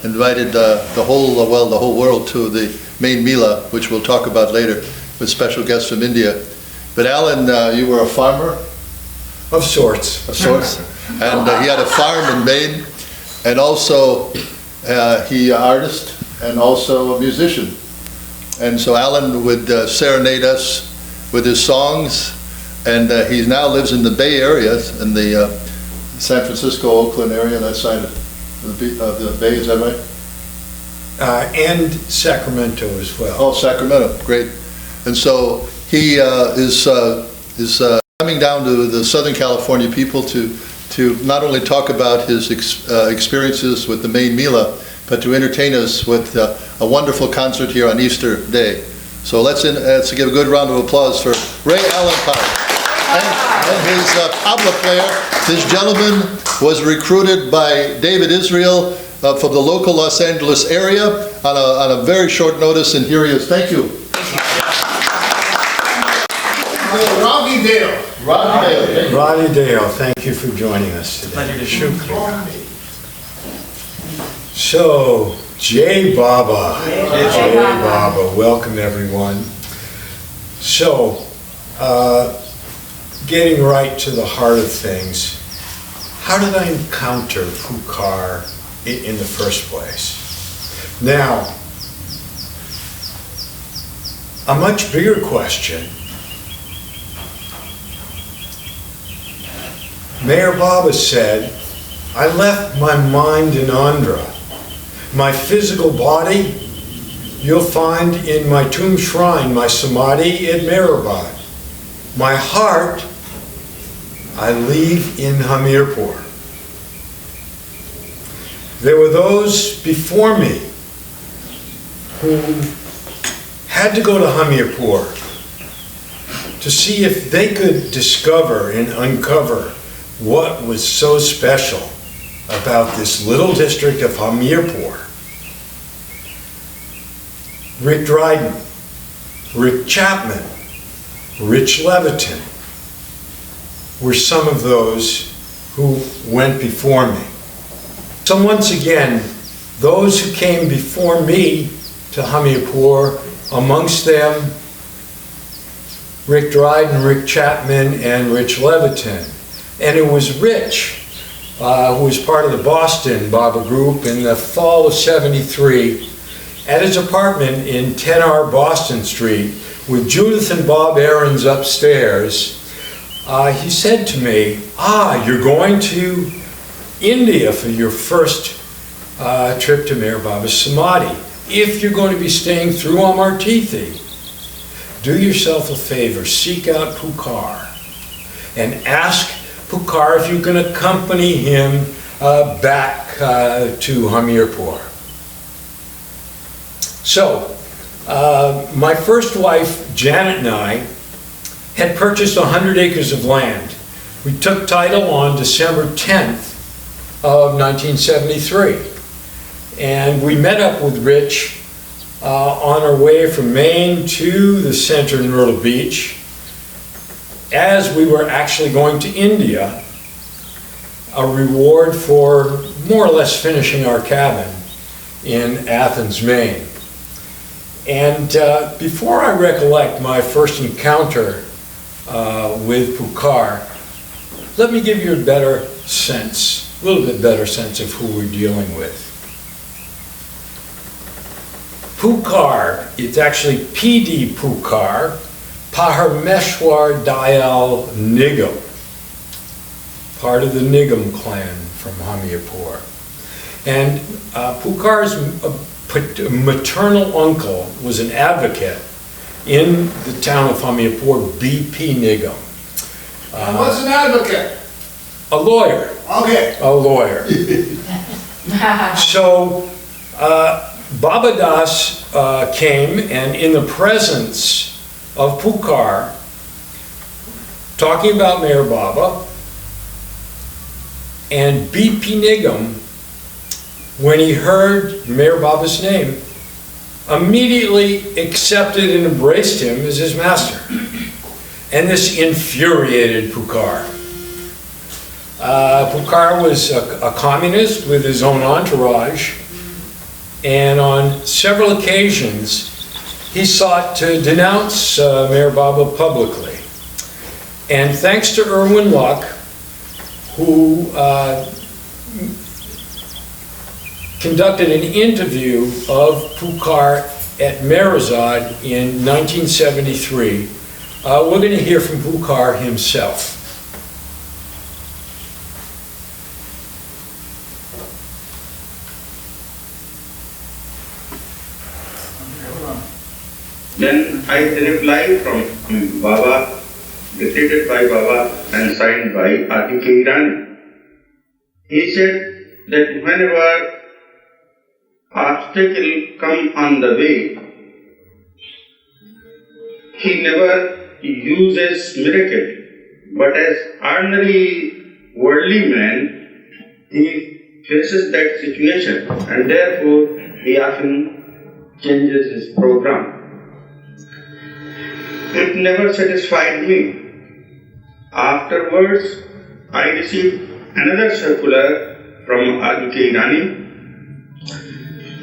invited the whole world to the Maine Mila, which we'll talk about later, with special guests from India. But Allen, you were a farmer? Of sorts. Of sorts. And he had a farm in Maine, and also he artist and also a musician. And so Allen would serenade us with his songs, and he now lives in the Bay Area, in the San Francisco, Oakland area, that side of the Bay, is that right? And Sacramento as well. Oh, Sacramento, great. And so he is coming down to the Southern California people to not only talk about his experiences with the Maine Mila, but to entertain us with a wonderful concert here on Easter Day. So let's give a good round of applause for Allen Powell. And his tabla player. This gentleman was recruited by David Israel from the local Los Angeles area on a very short notice, and here he is. Thank you. Ronnie Dale. Ronnie Dale, thank you for joining us today. Pleasure to shoot. So, Jai Baba. Jai Baba. Welcome everyone. So, getting right to the heart of things, how did I encounter Pukar in the first place? Now, a much bigger question. Meher Baba said, I left my mind in Andhra. My physical body, you'll find in my tomb shrine, my samadhi at Meherabad. My heart, I leave in Hamirpur. There were those before me who had to go to Hamirpur to see if they could discover and uncover what was so special about this little district of Hamirpur. Rick Dryden, Rick Chapman, Rich Leviton were some of those who went before me. So once again, those who came before me to Hamirpur, amongst them Rick Dryden, Rick Chapman, and Rich Leviton. And it was Rich, who was part of the Boston Baba group in the fall of '73, at his apartment in 10R Boston Street with Judith and Bob Aarons upstairs. He said to me, you're going to India for your first trip to Meher Baba's Samadhi. If you're going to be staying through Amartithi, do yourself a favor, seek out Pukar and ask Pukar if you can accompany him back to Hamirpur. So, my first wife, Janet, and I had purchased 100 acres of land. We took title on December 10th of 1973. And we met up with Rich on our way from Maine to the center in Myrtle Beach as we were actually going to India, a reward for more or less finishing our cabin in Athens, Maine. And before I recollect my first encounter with Pukar, let me give you a little bit better sense of who we're dealing with. Pukar, it's actually P.D. Pukar, Parmeshwari Dayal Nigam, part of the Nigam clan from Hamirpur. And Pukar's maternal uncle was an advocate in the town of Hamirpur, B.P. Nigam. What's an advocate? A lawyer. Okay. A lawyer. So Baba Das came, and in the presence of Pukar, talking about Meher Baba, and B.P. Nigam, when he heard Meher Baba's name, immediately accepted and embraced him as his master. And this infuriated Pukar. Pukar was a communist with his own entourage, and on several occasions he sought to denounce Meher Baba publicly. And thanks to Irwin Luck, who conducted an interview of Pukar at Meherazad in 1973, we're going to hear from Pukar himself. Then I reply from Baba, dictated by Baba and signed by R.K. Irani. He said that whenever obstacle come on the way, he never uses miracle, but as ordinary worldly man, he faces that situation and therefore he often changes his program. It never satisfied me. Afterwards, I received another circular from R.K. Irani.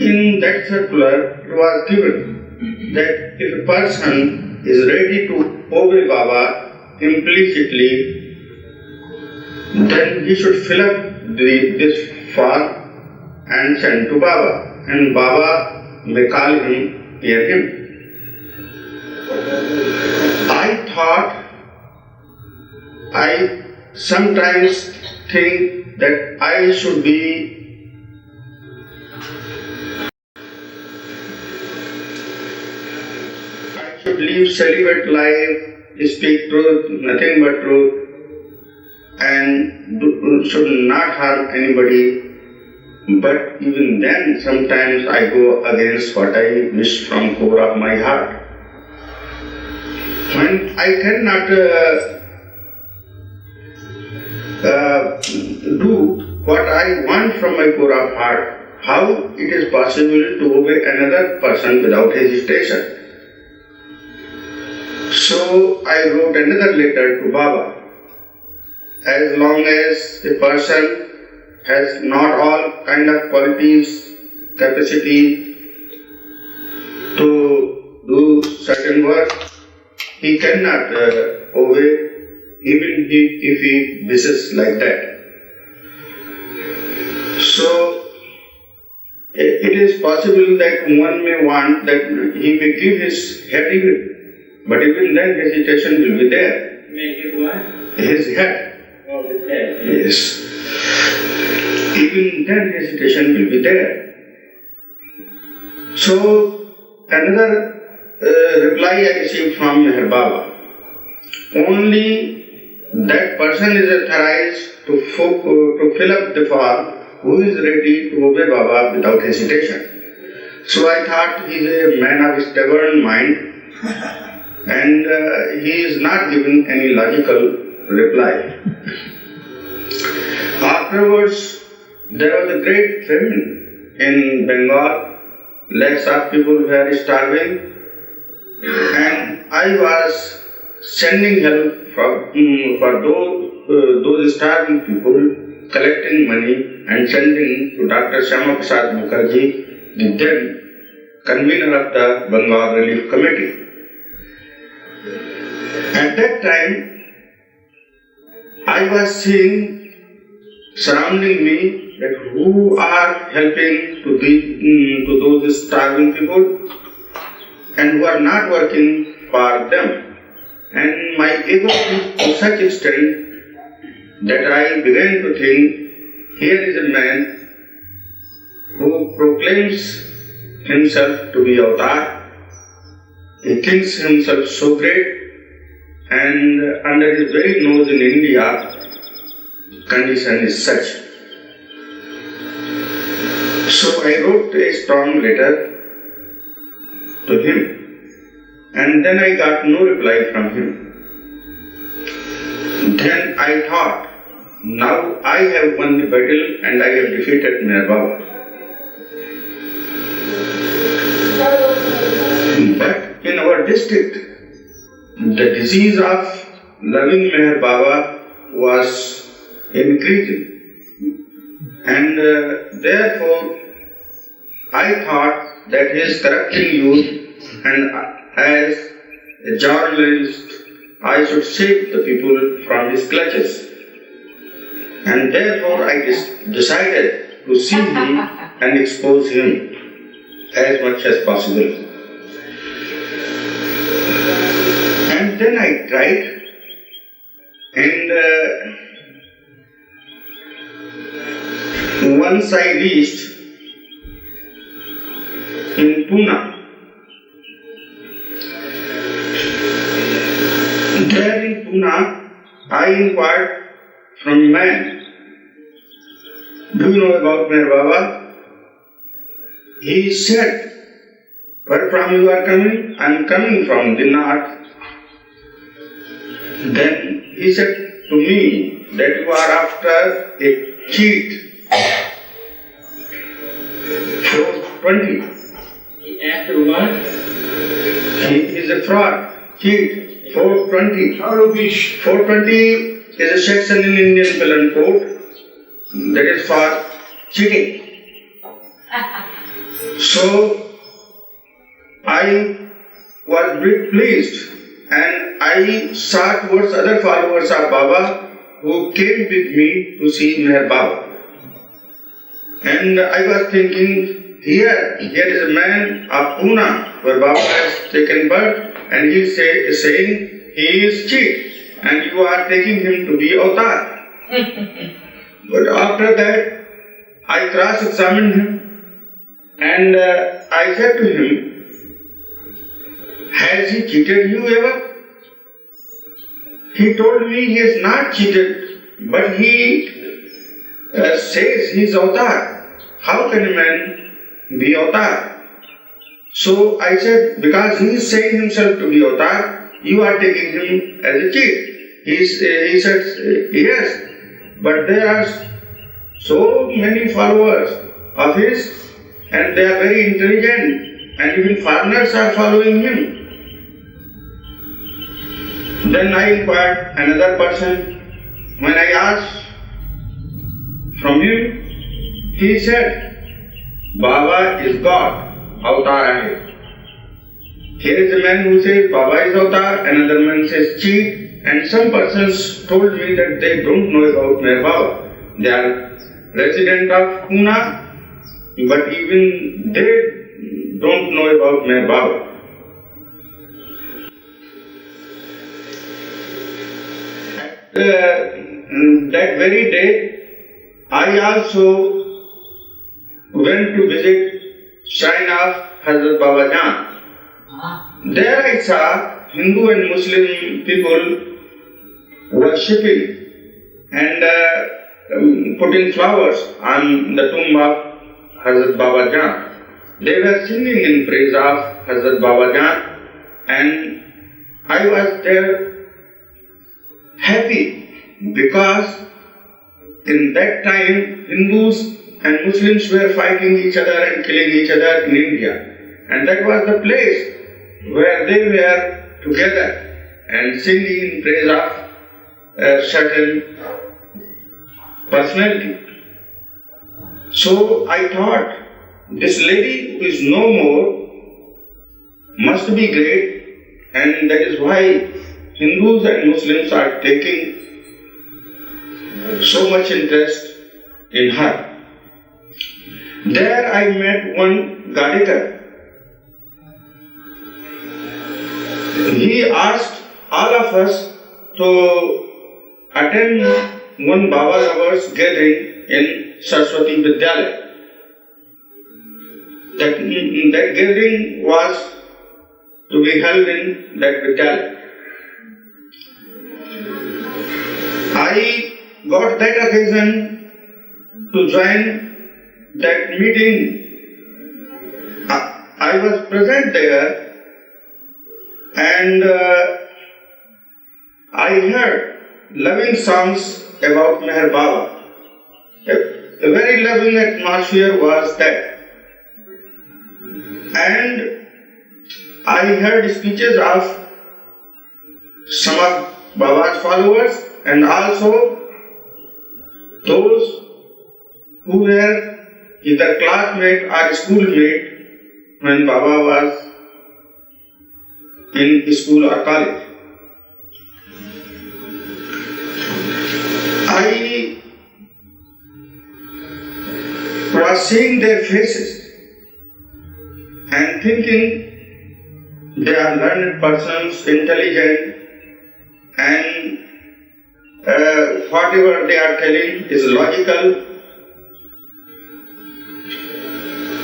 In that circular, it was given that if a person is ready to obey Baba implicitly, then he should fill up this form and send to Baba, and Baba may call him, hear him. I sometimes think that I should live celibate life, speak truth, nothing but truth, and should not harm anybody. But even then, sometimes I go against what I wish from core of my heart. When I cannot do what I want from my core of heart, how it is possible to obey another person without hesitation? So I wrote another letter to Baba. As long as a person has not all kind of qualities, capacity to do certain work, he cannot obey even if he wishes like that. So it is possible that one may want that he may give his head even, but even then hesitation will be there. May give what? His head. Oh, his head. Yes. Even then hesitation will be there. So another reply I received from Meher Baba. Only that person is authorized to fill up the form who is ready to obey Baba without hesitation. So I thought he is a man of stubborn mind and he is not giving any logical reply. Afterwards, there was a great famine in Bengal. Lakhs of people were starving, and I was sending help for those starving people, collecting money and sending to Dr. Shyama Prasad Mukherjee, the then convener of the Bengal Relief Committee. At that time, I was seeing surrounding me that who are helping to those starving people and who are not working for them. And my ego is to such extent that I began to think, here is a man who proclaims himself to be avatar. He thinks himself so great, and under his very nose in India, condition is such. So I wrote a strong letter to him, and then I got no reply from him. Then I thought, now I have won the battle and I have defeated Meher Baba. But in our district, the disease of loving Meher Baba was increasing, and therefore I thought that he is corrupting youth, and as a journalist, I should save the people from his clutches. And therefore I decided to see him and expose him as much as possible. And then I tried, and once I reached in Pune. There in Pune, I inquired from Maine, do you know about MeherBaba? He said, where from you are coming? I am coming from the north. Then he said to me that you are after a cheat. 420. After what? He is a fraud, cheat. 420. 420 is a section in Indian Penal Code that is for cheating. So I was very pleased, and I saw towards other followers of Baba who came with me to see MeherBaba. And I was thinking, here is a man of Pune where Baba has taken birth, and he is saying he is cheat, and you are taking him to be avatar. But after that, I cross-examined him, and I said to him, has he cheated you ever? He told me he has not cheated, but he says he is avatar. How can a man be avatar? So I said, because he is saying himself to be avatar, you are taking him as a cheat. He said, yes, but there are so many followers of his, and they are very intelligent, and even foreigners are following him. Then I inquired another person. When I asked from him, he said, Baba is God, avatar hai. Here is a man who says Baba is avatar, another man says cheat, and some persons told me that they don't know about MeherBaba. They are resident of Pune, but even they don't know about MeherBaba. That very day, I also went to visit shrine of Hazrat Baba Jan. There I saw Hindu and Muslim people worshipping and putting flowers on the tomb of Hazrat Baba Jan. They were singing in praise of Hazrat Baba Jan, and I was there happy because in that time Hindus and Muslims were fighting each other and killing each other in India, and that was the place where they were together and singing in praise of a certain personality. So I thought, this lady who is no more must be great, and that is why Hindus and Muslims are taking so much interest in her. There I met one Gadikar. He asked all of us to attend one Baba lovers gathering in Saraswati Vidyalaya. That gathering was to be held in that Vidyalaya. I got that occasion to join that meeting. I was present there, and I heard loving songs about MeherBaba. A very loving atmosphere was that. And I heard speeches of some of Baba's followers, and also those who were either classmate or schoolmate when Baba was in school or college. I was seeing their faces and thinking they are learned persons, intelligent, and whatever they are telling is logical.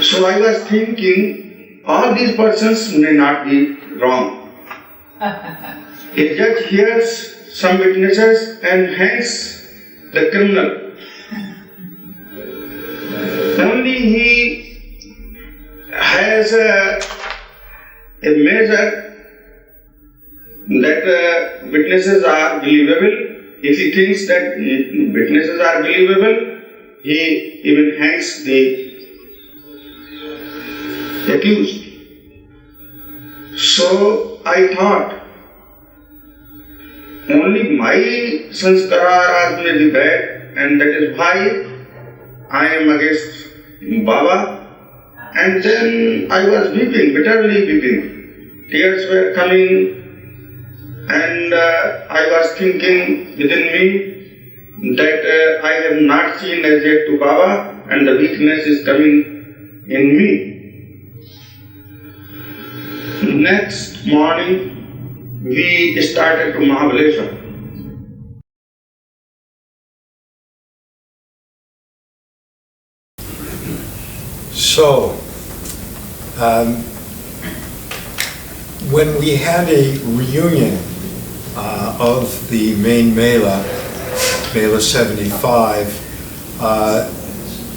So I was thinking, all these persons may not be wrong. A judge hears some witnesses and hangs the criminal. Only he has a measure that witnesses are believable. If he thinks that witnesses are believable, he even hangs the accused. So I thought, only my sanskaras may be bad, and that is why I am against Baba. And then I was weeping, bitterly weeping. Tears were coming, and I was thinking within me that I have not seen as yet to Baba, and the weakness is coming in me. Next morning, we started to Mahabaleshwar. So, when we had a reunion of the Maine Mila 75,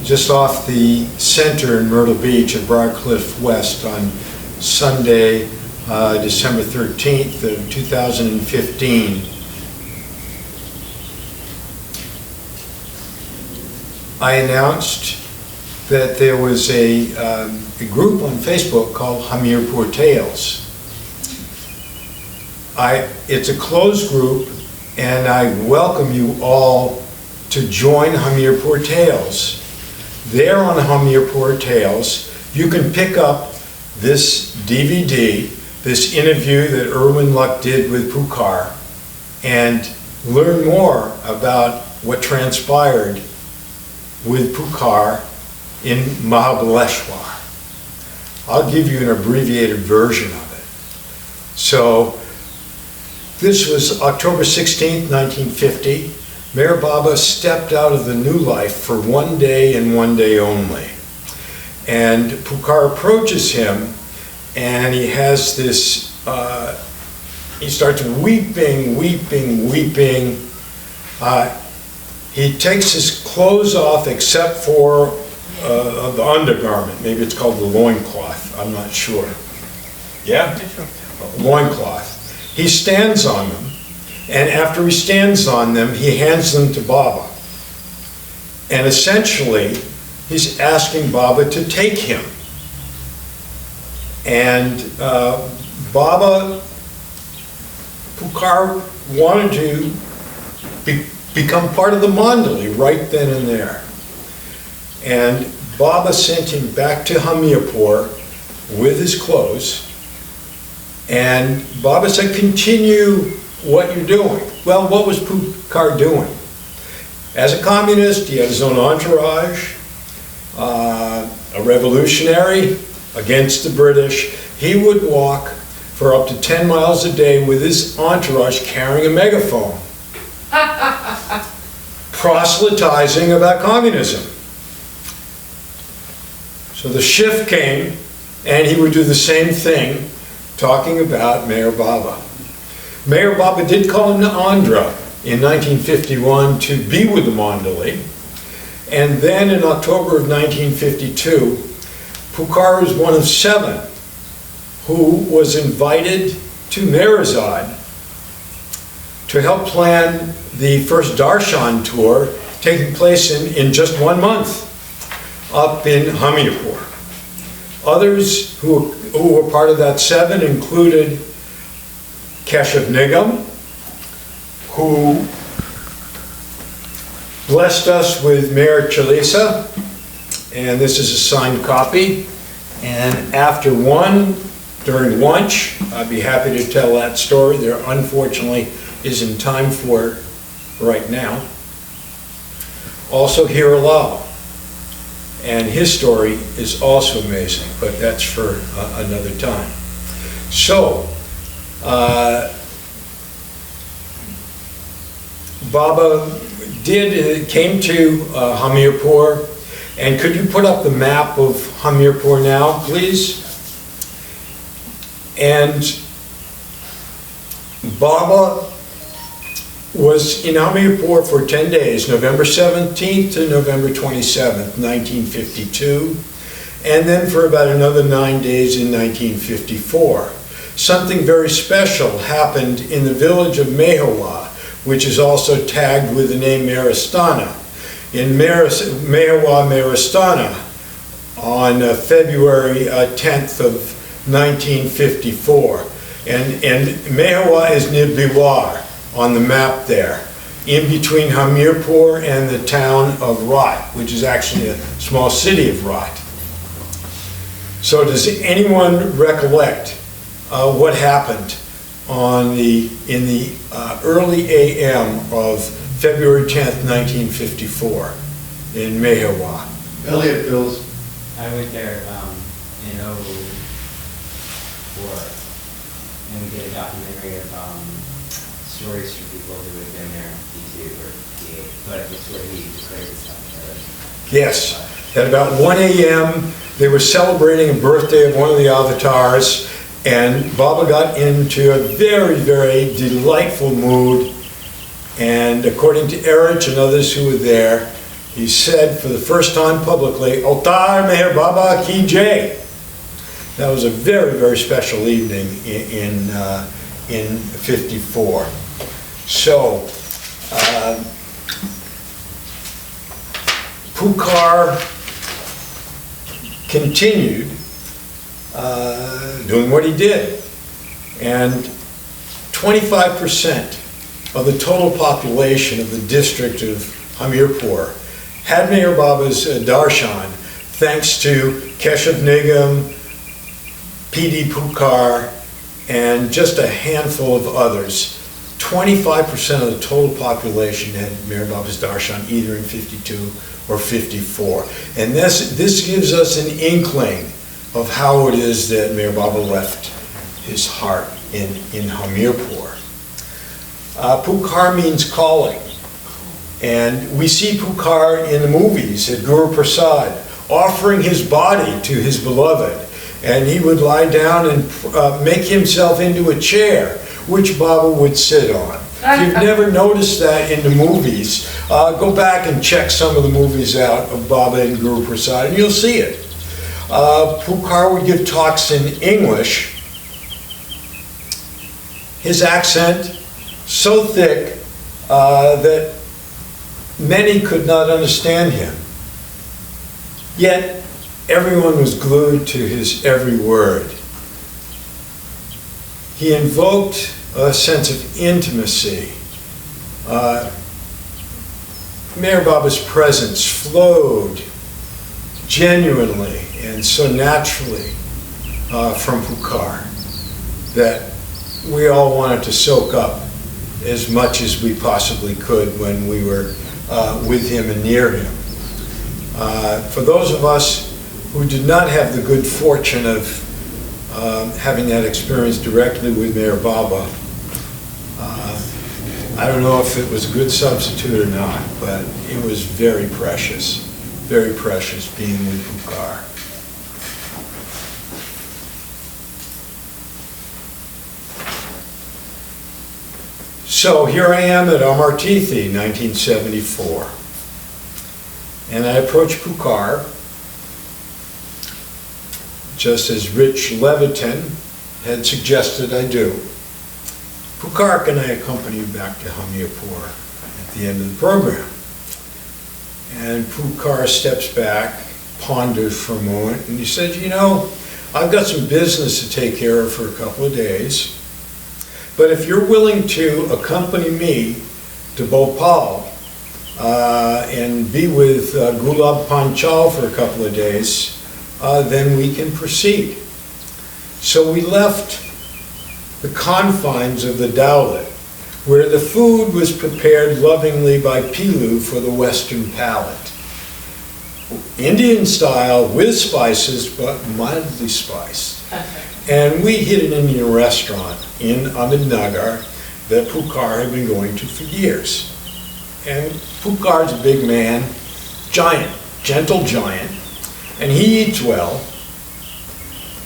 just off the center in Myrtle Beach at Broadcliff West on Sunday, December 13th of 2015, I announced that there was a group on Facebook called Hamirpur Tales. It's a closed group, and I welcome you all to join Hamirpur Tales. There on Hamirpur Tales, you can pick up this DVD, this interview that Erwin Luck did with Pukar, and learn more about what transpired with Pukar in Mahabaleshwar. I'll give you an abbreviated version of it. So, this was October 16th, 1950. Meher Baba stepped out of the new life for one day and one day only. And Pukar approaches him, and he has this, he starts weeping. He takes his clothes off except for the undergarment. Maybe it's called the loincloth, I'm not sure. Yeah? Loincloth. He stands on them, and after he stands on them, he hands them to Baba. And essentially, he's asking Baba to take him. And Baba, Pukar wanted to become part of the Mandali right then and there. And Baba sent him back to Hamirpur with his clothes. And Baba said, continue what you're doing. Well, what was Pukar doing? As a communist, he had his own entourage, a revolutionary against the British. He would walk for up to 10 miles a day with his entourage carrying a megaphone, proselytizing about communism. So the shift came, and he would do the same thing, talking about Meher Baba. Meher Baba did call him to Andhra in 1951 to be with the Mandali. And then in October of 1952, Pukar was one of 7 who was invited to Meherzad to help plan the first Darshan tour taking place in just 1 month up in Hamirpur. Others who were part of that 7 included Keshav Nigam, who blessed us with Meher Chalisa, And this is a signed copy. And after one, during lunch, I'd be happy to tell that story. There unfortunately isn't time for it right now. Also here Lal. And his story is also amazing, but that's for another time. So, Baba came to Hamirpur, and could you put up the map of Hamirpur now, please? And Baba was in Hamirpur for 10 days, November 17th to November 27th, 1952, and then for about another 9 days in 1954. Something very special happened in the village of Meherwa, which is also tagged with the name Maristana. In Meherwa, Maristana, on February 10th of 1954. And Meherwa is near Biwar on the map there, in between Hamirpur and the town of Rat, which is actually a small city of Rat. So does anyone recollect what happened in the early AM of February 10th, 1954 in Meherwa? Elliot Bills. I went there in '04, and we did a documentary of stories from people who had been there in D2 or D8, but it was where he declared himself. Yes, at about 1 AM, they were celebrating a birthday of one of the avatars, and Baba got into a very, very delightful mood. And according to Erich and others who were there, he said for the first time publicly, "Altar Meher Baba Ki Jai." That was a very, very special evening in 54. So, Pukar continued doing what he did. And 25% of the total population of the district of Hamirpur had Meher Baba's darshan, thanks to Keshav Nigam, P.D. Pukar, and just a handful of others. 25% of the total population had Meher Baba's darshan either in 52 or 54. And this gives us an inkling of how it is that Meher Baba left his heart in Hamirpur. Pukar means calling. And we see Pukar in the movies at Guru Prasad, offering his body to his beloved. And he would lie down and make himself into a chair, which Baba would sit on. If you've never noticed that in the movies, go back and check some of the movies out of Baba and Guru Prasad, and you'll see it. Pukar would give talks in English. His accent so thick that many could not understand him. Yet everyone was glued to his every word. He invoked a sense of intimacy. Meher Baba's presence flowed genuinely and so naturally from Pukar that we all wanted to soak up as much as we possibly could when we were with him and near him. For those of us who did not have the good fortune of having that experience directly with Meher Baba, I don't know if it was a good substitute or not, but it was very precious being with Pukar. So here I am at Amartithi, 1974. And I approach Pukar, just as Rich Levitin had suggested I do. Pukar, can I accompany you back to Hamirpur at the end of the program? And Pukar steps back, ponders for a moment, and he said, you know, I've got some business to take care of for a couple of days, but if you're willing to accompany me to Bhopal, and be with Gulab Panchal for a couple of days, then we can proceed. So we left the confines of the Dayal, where the food was prepared lovingly by Pilu for the Western palate. Indian style with spices, but mildly spiced. And we hit an Indian restaurant in Ahmednagar that Pukar had been going to for years. And Pukar's a big man, giant, gentle giant, and he eats well,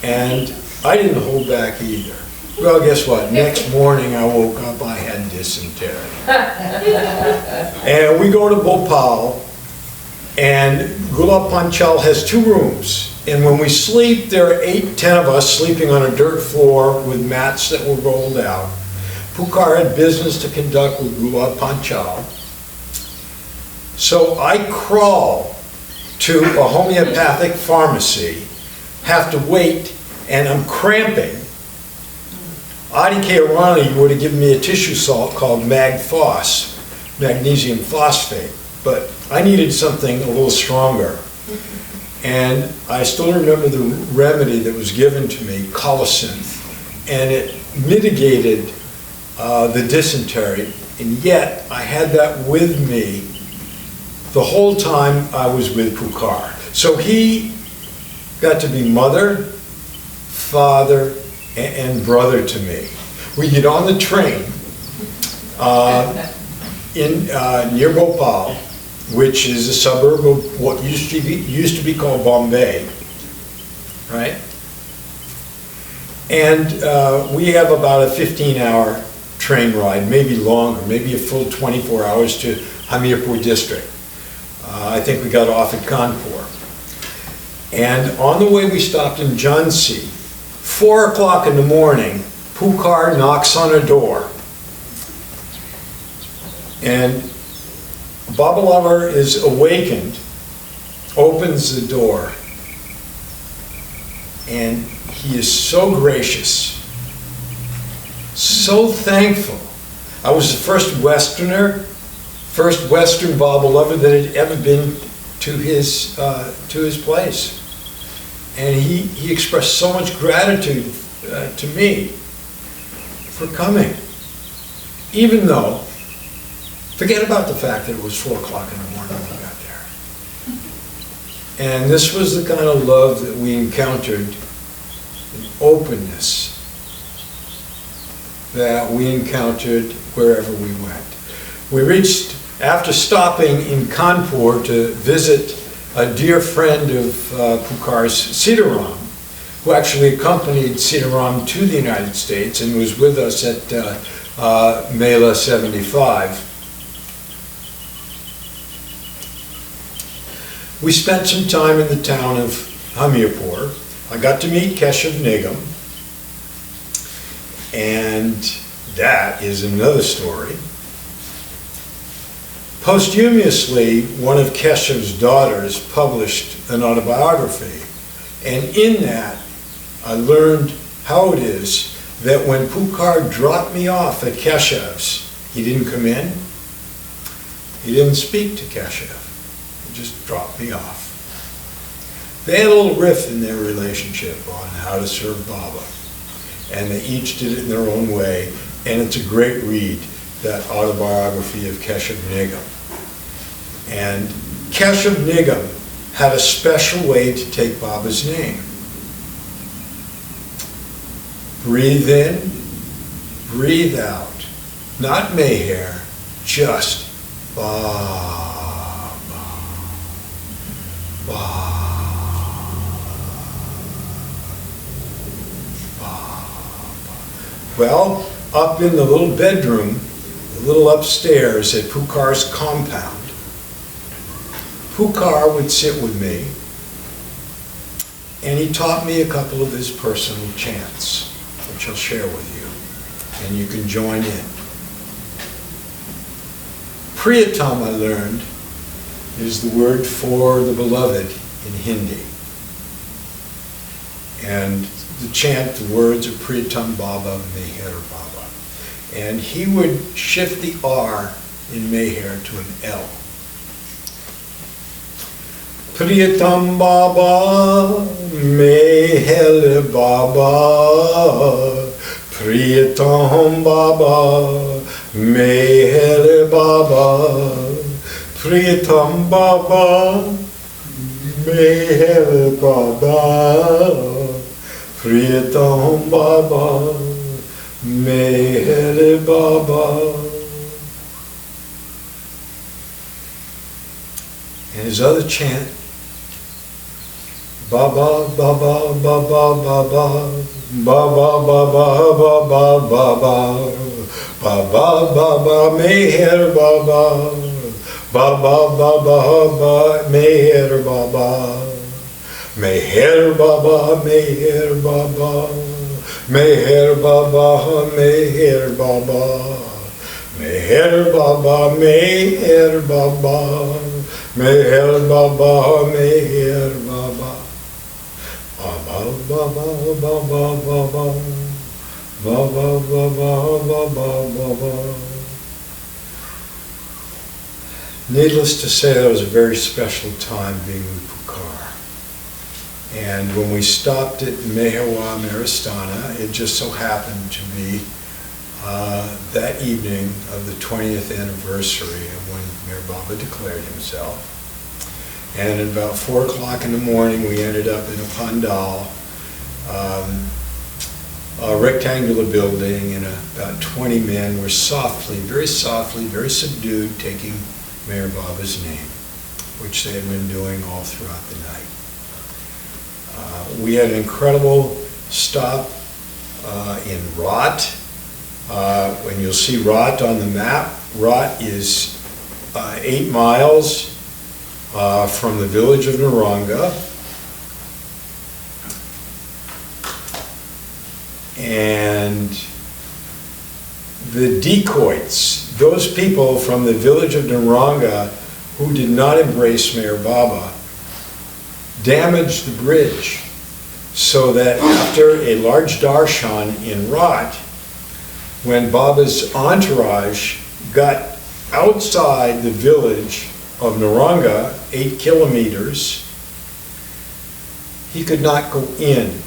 and I didn't hold back either. Well, guess what? Next morning I woke up, I had dysentery. And we go to Bhopal, and Gulab Panchal has 2 rooms. And when we sleep, there are 8, 10 of us sleeping on a dirt floor with mats that were rolled out. Pukar had business to conduct with Gulab Panchal. So I crawl to a homeopathic pharmacy, have to wait, and I'm cramping. Adi Kairani would have given me a tissue salt called Mag-Phos, magnesium phosphate, but I needed something a little stronger. And I still remember the remedy that was given to me, colocynth, and it mitigated the dysentery, and yet I had that with me the whole time I was with Pukar. So he got to be mother, father, and brother to me. We get on the train near Bhopal, which is a suburb of what used to be called Bombay, right? And we have about a 15-hour train ride, maybe longer, maybe a full 24 hours to Hamirpur district. I think we got off at Kanpur. And on the way we stopped in Jhansi. 4 o'clock in the morning, Pukar knocks on a door. And Baba Lover is awakened, opens the door, and he is so gracious, so thankful. I was the first Western Baba Lover that had ever been to his place. And he expressed so much gratitude to me for coming, even though, forget about the fact that it was 4 o'clock in the morning when we got there. And this was the kind of love that we encountered, an openness that we encountered wherever we went. We reached, after stopping in Kanpur to visit a dear friend of Pukar's, Sitaram, who actually accompanied Sitaram to the United States and was with us at Mila 75. We spent some time in the town of Hamirpur. I got to meet Keshav Nigam, and that is another story. Posthumously, one of Keshav's daughters published an autobiography, and in that I learned how it is that when Pukar dropped me off at Keshav's, he didn't come in, he didn't speak to Keshav, he just dropped me off. They had a little riff in their relationship on how to serve Baba, and they each did it in their own way, and it's a great read, that autobiography of Keshav Nigam. And Keshav Nigam had a special way to take Baba's name. Breathe in, breathe out. Not Meher, just Baba, Baba, Baba. Well, up in the little bedroom, the little upstairs at Pukar's compound, Pukar would sit with me, and he taught me a couple of his personal chants, which I'll share with you, and you can join in. Priyatam, I learned, is the word for the beloved in Hindi. And the chant, the words of Priyatam Baba, MeherBabaLibrary. And he would shift the R in Meher to an L. Priyatam Baba, MeherBabaLibrary. Priyatam Baba, MeherBabaLibrary. Priyatam Baba, MeherBabaLibrary. Priyatam Baba, MeherBabaLibrary. And his other chant, Baba, Baba, Baba, Baba, Baba, Baba, Baba, Baba, Baba, Baba, MeherBabaLibrary. Baba, Baba, MeherBabaLibrary. MeherBabaLibrary, MeherBabaLibrary, MeherBabaLibrary, MeherBabaLibrary, Baba, Baba, Baba, Baba, Baba, Baba, Baba, Baba. Needless to say, that was a very special time being with Pukar. And when we stopped at Mehewa Maristana, it just so happened to be that evening of the 20th anniversary of when Meher Baba declared himself. And at about 4 o'clock in the morning, we ended up in a pandal, a rectangular building, and about 20 men were softly, very subdued, taking Meher Baba's name, which they had been doing all throughout the night. We had an incredible stop in Rot. When you'll see Rot on the map, Rot is 8 miles from the village of Naranga. And the dacoits, those people from the village of Naranga who did not embrace Meher Baba, damaged the bridge, so that after a large darshan in Rot, when Baba's entourage got outside the village of Naranga, 8 kilometers, he could not go in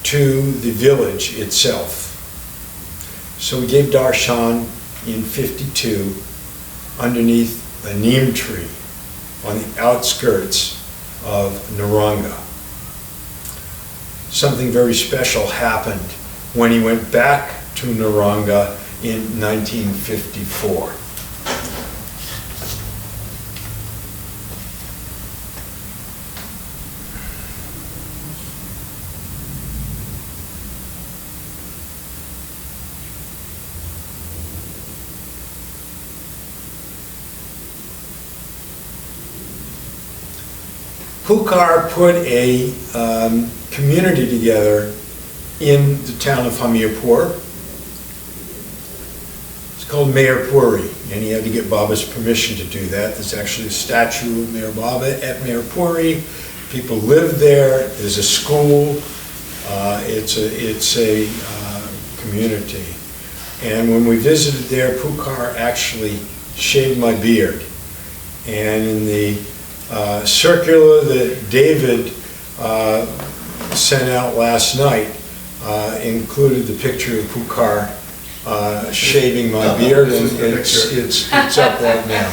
to the village itself. So we gave darshan in 52 underneath a neem tree on the outskirts of Naranga. Something very special happened when he went back to Naranga in 1954. Pukar put a community together in the town of Hamirpur. It's called MeherPuri, and he had to get Baba's permission to do that. There's actually a statue of Meher Baba at MeherPuri. People live there. There's a school. It's a community. And when we visited there, Pukar actually shaved my beard. And in the circular that David sent out last night included the picture of Pukar shaving my beard, and it's up right now.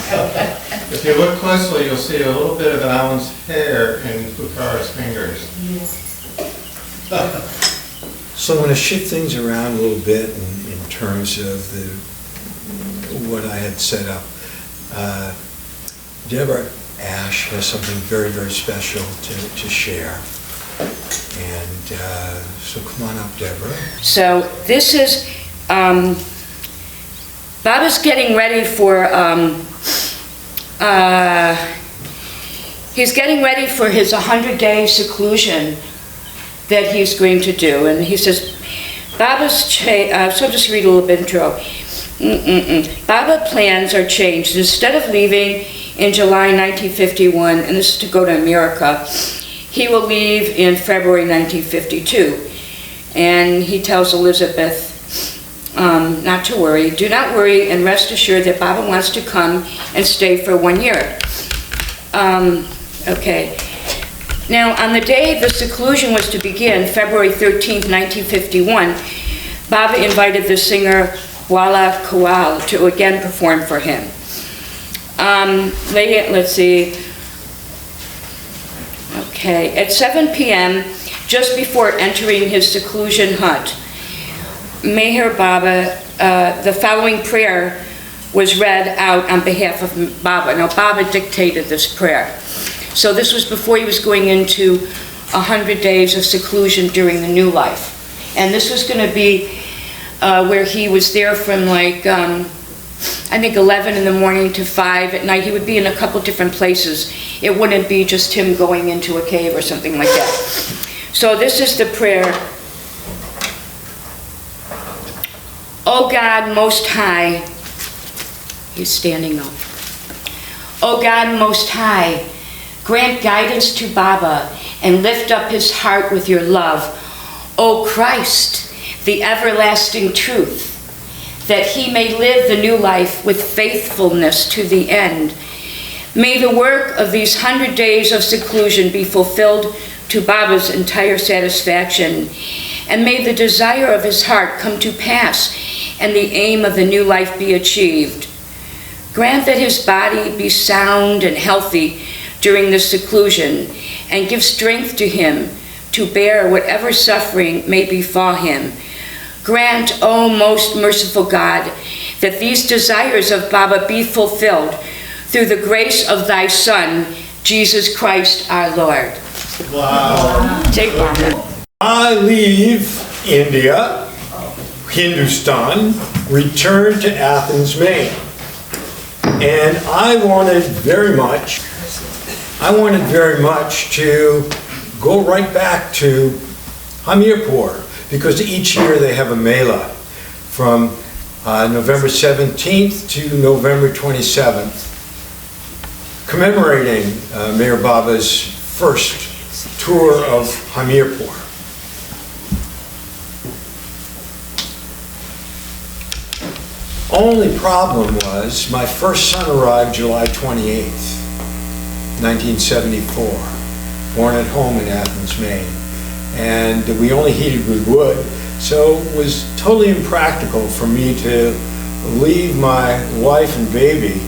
If you look closely, you'll see a little bit of Allen's hair in Pukar's fingers. So I'm going to shift things around a little bit in terms of what I had set up. Deborah Ash has something very, very special to share. And so come on up, Deborah. So this is, Baba's getting ready for, he's getting ready for his 100-day seclusion that he's going to do. And he says, so I'll just read a little bit intro. Baba plans are changed. Instead of leaving in July 1951, and this is to go to America, he will leave in February 1952. And he tells Elizabeth not to worry. Do not worry and rest assured that Baba wants to come and stay for 1 year. Okay. Now, on the day the seclusion was to begin, February 13th, 1951, Baba invited the singer Wala Kawal to again perform for him. Let's see. Okay, at 7 p.m., just before entering his seclusion hut, Meher Baba, the following prayer was read out on behalf of Baba. Now, Baba dictated this prayer. So this was before he was going into 100 days of seclusion during the new life. And this was going to be where he was there from like, I think 11 in the morning to 5 at night. He would be in a couple different places. It wouldn't be just him going into a cave or something like that. So this is the prayer. O God Most High, he's standing up. O God Most High, grant guidance to Baba and lift up his heart with your love. O Christ, the everlasting truth, that he may live the new life with faithfulness to the end. May the work of these 100 days of seclusion be fulfilled to Baba's entire satisfaction, and may the desire of his heart come to pass and the aim of the new life be achieved. Grant that his body be sound and healthy during the seclusion, and give strength to him to bear whatever suffering may befall him. Grant, O most merciful God, that these desires of Baba be fulfilled through the grace of thy Son, Jesus Christ our Lord. Wow. Take Baba. I leave India, Hindustan, return to Athens, Maine. And I wanted very much to go right back to Hamirpur, because each year they have a Mila from November 17th to November 27th, commemorating Meher Baba's first tour of Hamirpur. Only problem was my first son arrived July 28th, 1974, born at home in Athens, Maine. And we only heated with wood, so it was totally impractical for me to leave my wife and baby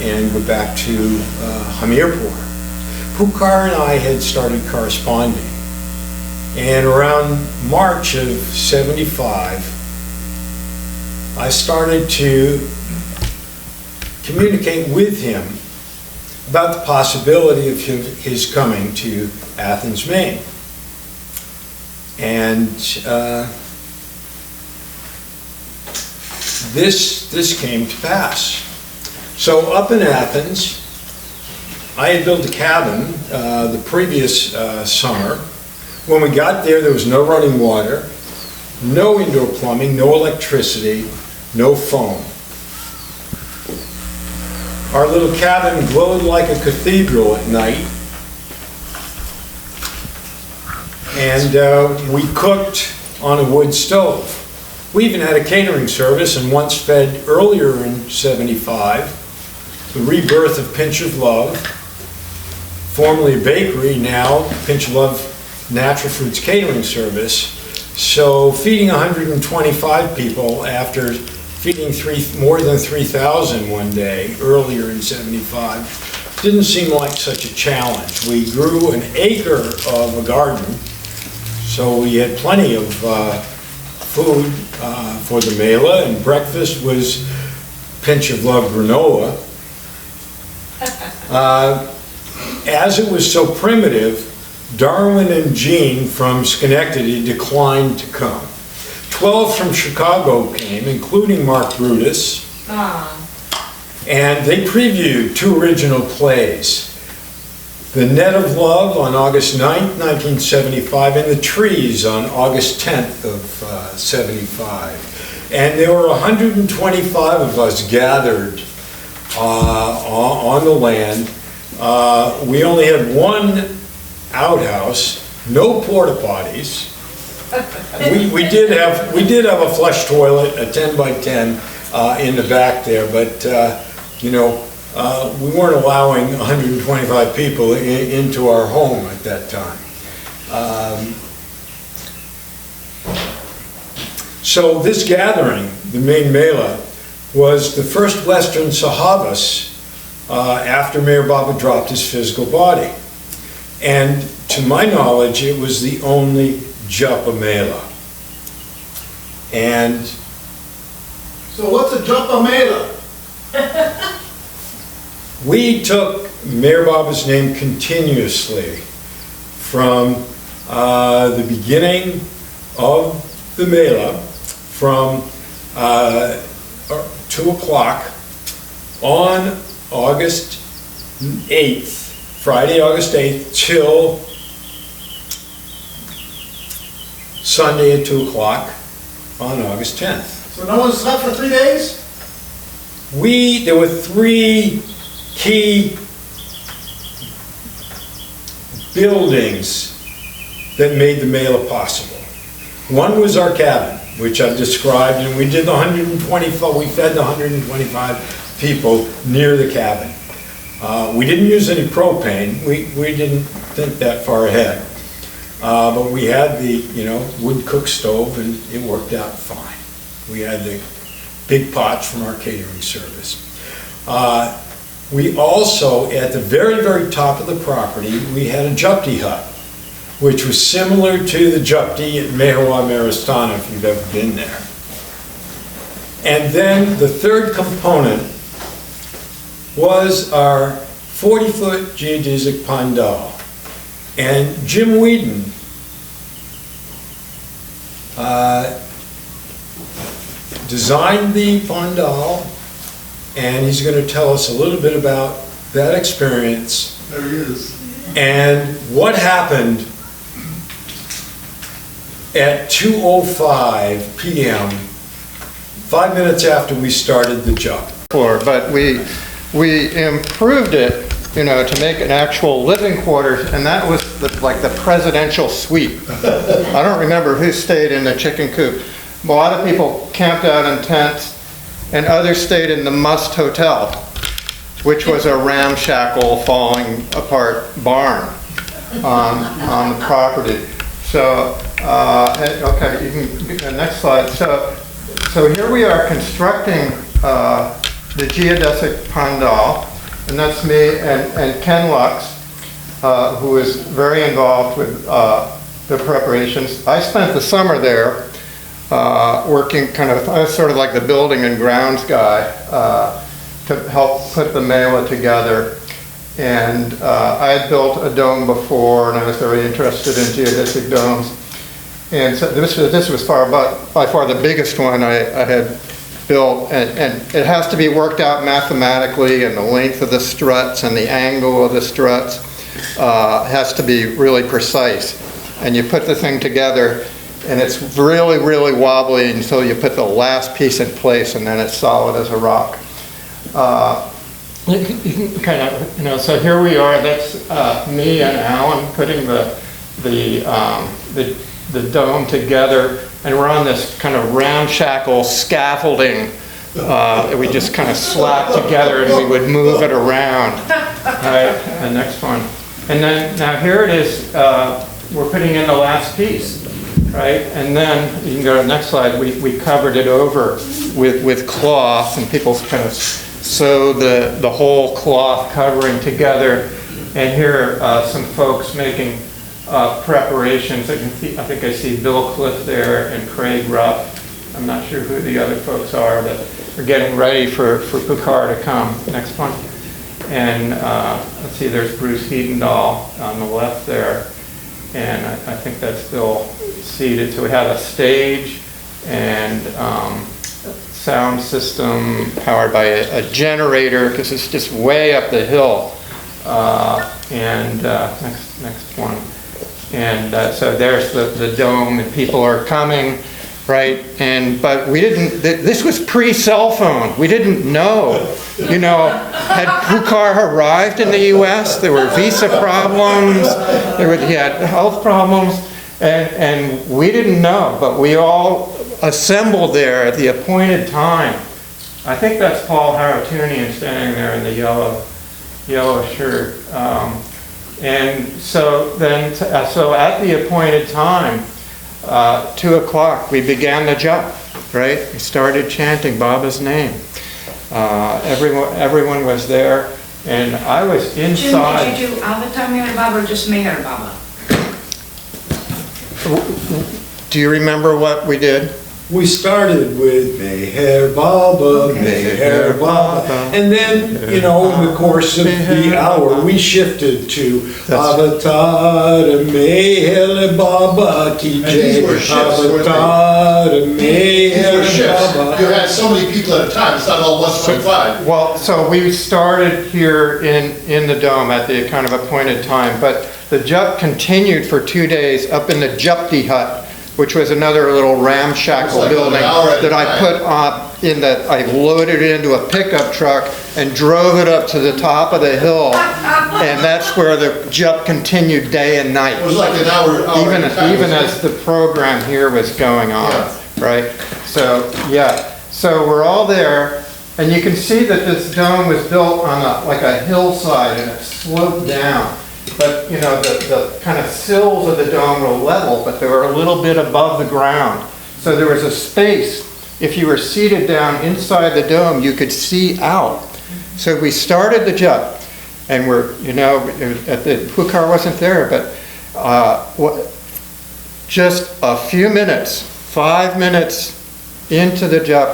and go back to Hamirpur. Pukar and I had started corresponding, and around March of '75, I started to communicate with him about the possibility of his coming to Athens, Maine. And this came to pass. So up in Athens, I had built a cabin the previous summer. When we got there, there was no running water, no indoor plumbing, no electricity, no phone. Our little cabin glowed like a cathedral at night. And we cooked on a wood stove. We even had a catering service and once fed earlier in '75 the rebirth of Pinch of Love, formerly a bakery, now Pinch of Love Natural Fruits Catering Service. So feeding 125 people after feeding more than 3,000 one day earlier in '75 didn't seem like such a challenge. We grew an acre of a garden, so we had plenty of food for the Mila, and breakfast was Pinch of Love granola. As it was so primitive, Darwin and Jean from Schenectady declined to come. 12 from Chicago came, including Mark Brutus, and they previewed 2 original plays. The Net of Love on August 9th, 1975, and The Trees on August 10th of '75. And there were 125 of us gathered on the land. We only had one outhouse, no porta potties. We did have a flush toilet, a 10 by 10 in the back there, but you know, we weren't allowing 125 people into our home at that time. So this gathering, the Maine Mila, was the first Western Sahavas after Meher Baba dropped his physical body. And to my knowledge, it was the only Japa Mela. And So what's a Japa Mela? we took Meher Baba's name continuously from the beginning of the Mela, from 2 o'clock on August 8th, Friday, August 8th, till Sunday at 2 o'clock on August 10th. So no one slept for 3 days? There were 3 key buildings that made the Mela possible. One was our cabin, which I've described, and we did the 125, we fed the 125 people near the cabin. We didn't use any propane, we didn't think that far ahead. But we had the, wood cook stove, and it worked out fine. We had the big pots from our catering service. We also, at the very, very top of the property, we had a Japti hut, which was similar to the Japti at Meherwa Maristana, if you've ever been there. And then the third component was our 40-foot geodesic pandal. And Jim Whedon designed the pandal, and he's going to tell us a little bit about that experience. There he is. And what happened at 2:05 p.m., 5 minutes after we started the job. But we improved it, to make an actual living quarters, and that was like the presidential suite. I don't remember who stayed in the chicken coop. A lot of people camped out in tents, and others stayed in the Must Hotel, which was a ramshackle, falling apart barn on the property. So, okay, you can get the next slide. So here we are constructing the geodesic pandal, and that's me and Ken Lux, who is very involved with the preparations. I spent the summer there working I was sort of like the building and grounds guy to help put the Mela together. And I had built a dome before, and I was very interested in geodesic domes. And so this was by far the biggest one I had built, and it has to be worked out mathematically, and the length of the struts and the angle of the struts has to be really precise. And you put the thing together, and it's really, really wobbly until you put the last piece in place, and then it's solid as a rock. You can kind of, so here we are. That's me and Allen putting the dome together, and we're on this kind of ramshackle scaffolding. We just kind of slapped together, and we would move it around. Right, the next one. And then now here it is. We're putting in the last piece, right? And then you can go to the next slide. We covered it over with cloth, and people kind of sew the whole cloth covering together. And here are some folks making preparations. I think I see Bill Cliff there and Craig Ruff. I'm not sure who the other folks are, but we're getting ready for Pukar to come. Next one. And let's see, there's Bruce Hedendahl on the left there. And I think that's Bill seated. So we have a stage and sound system powered by a generator, because it's just way up the hill. Next one. And so there's the dome, and people are coming, right? But we didn't, this was pre-cell phone. We didn't know, had Pukar arrived in the US? There were visa problems, he had health problems, and we didn't know, but we all assembled there at the appointed time I think that's Paul Haratoonian standing there in the yellow shirt. And so then, so at the appointed time, 2 o'clock, we began the jump, right? We started chanting Baba's name. Everyone was there, and I was inside. Jim, did you do Avatar MeherBaba or just MeherBaba? Do you remember what we did? We started with MeherBaba, MeherBaba, and then, you know, in the course of the hour, we shifted to Avatar MeherBaba Ki Jai, Avatar MeherBaba. You had so many people at a time, it's not all 1.5. Well, so we started here in the dome at the kind of appointed time, but the jup continued for 2 days up in the Japti hut, which was another little ramshackle like building that I put up I loaded it into a pickup truck and drove it up to the top of the hill, and that's where the jup continued day and night. It was like an hour Even as the program here was going on, right? So, yeah, so we're all there, and you can see that this dome was built on like a hillside, and it sloped down. But, you know, the kind of sills of the dome were level, but they were a little bit above the ground. So there was a space. If you were seated down inside the dome, you could see out. So we started the jump, and we're, you know, at the Pukar wasn't there, but just a few minutes, 5 minutes into the jump,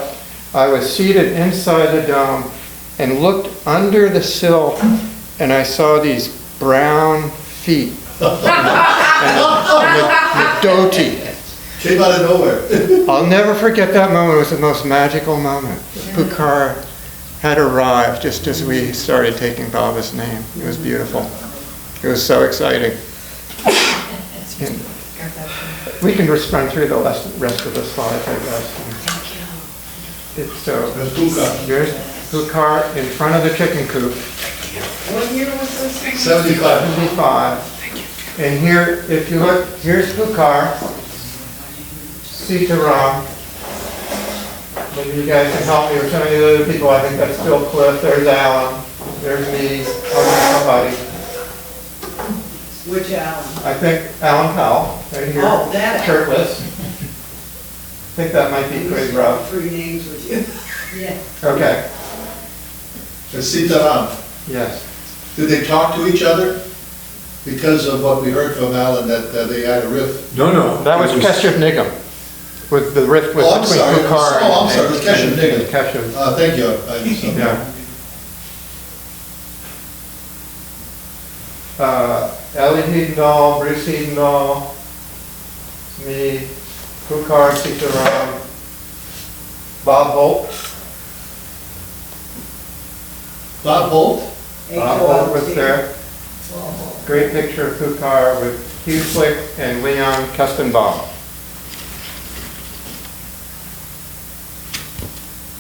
I was seated inside the dome and looked under the sill, and I saw these brown feet and the dhoti. Came out of nowhere. I'll never forget that moment. It was the most magical moment. Pukar had arrived just as we started taking Baba's name. It was beautiful. It was so exciting. And we can just run through the rest of the slides, I guess. So here's Pukar in front of the chicken coop. What year was this? 75. And here, if you look, here's Pukar, Sitaram. Maybe you guys can help me with some of the other people. I think that's Bill Cliff. There's Allen. There's me. Somebody. Which Allen? I think Allen Powell, right here. Oh, that Allen. Shirtless. I think that might be pretty rough. 3 names with you. Yeah. Okay. Sitaram. Yes. Did they talk to each other? Because of what we heard from Alan, that they had a riff. No. That was Keshav Nigam. With the riff with I'm between sorry. Pukar Oh, I'm sorry. It was Keshav Nigam. Keshav. Thank you. Yeah. Ellie Hedendahl, Bruce Hedendahl, me, Pukar, Sitaram, Bob Holt. Bob Holt? Bob Holt was there. Great picture of Pukar with Hugh Flick and Leon Kestenbaum.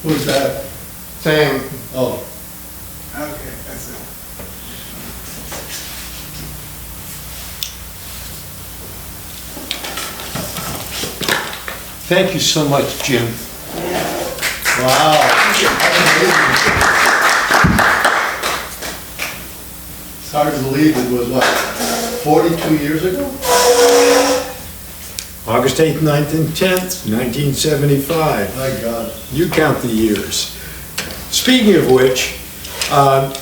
Who's that? Same. Oh. Okay, that's it. Thank you so much, Jim. Wow. It's hard to believe it was, what, 42 years ago? August 8th, 9th, and 10th, 1975. My God. You count the years. Speaking of which,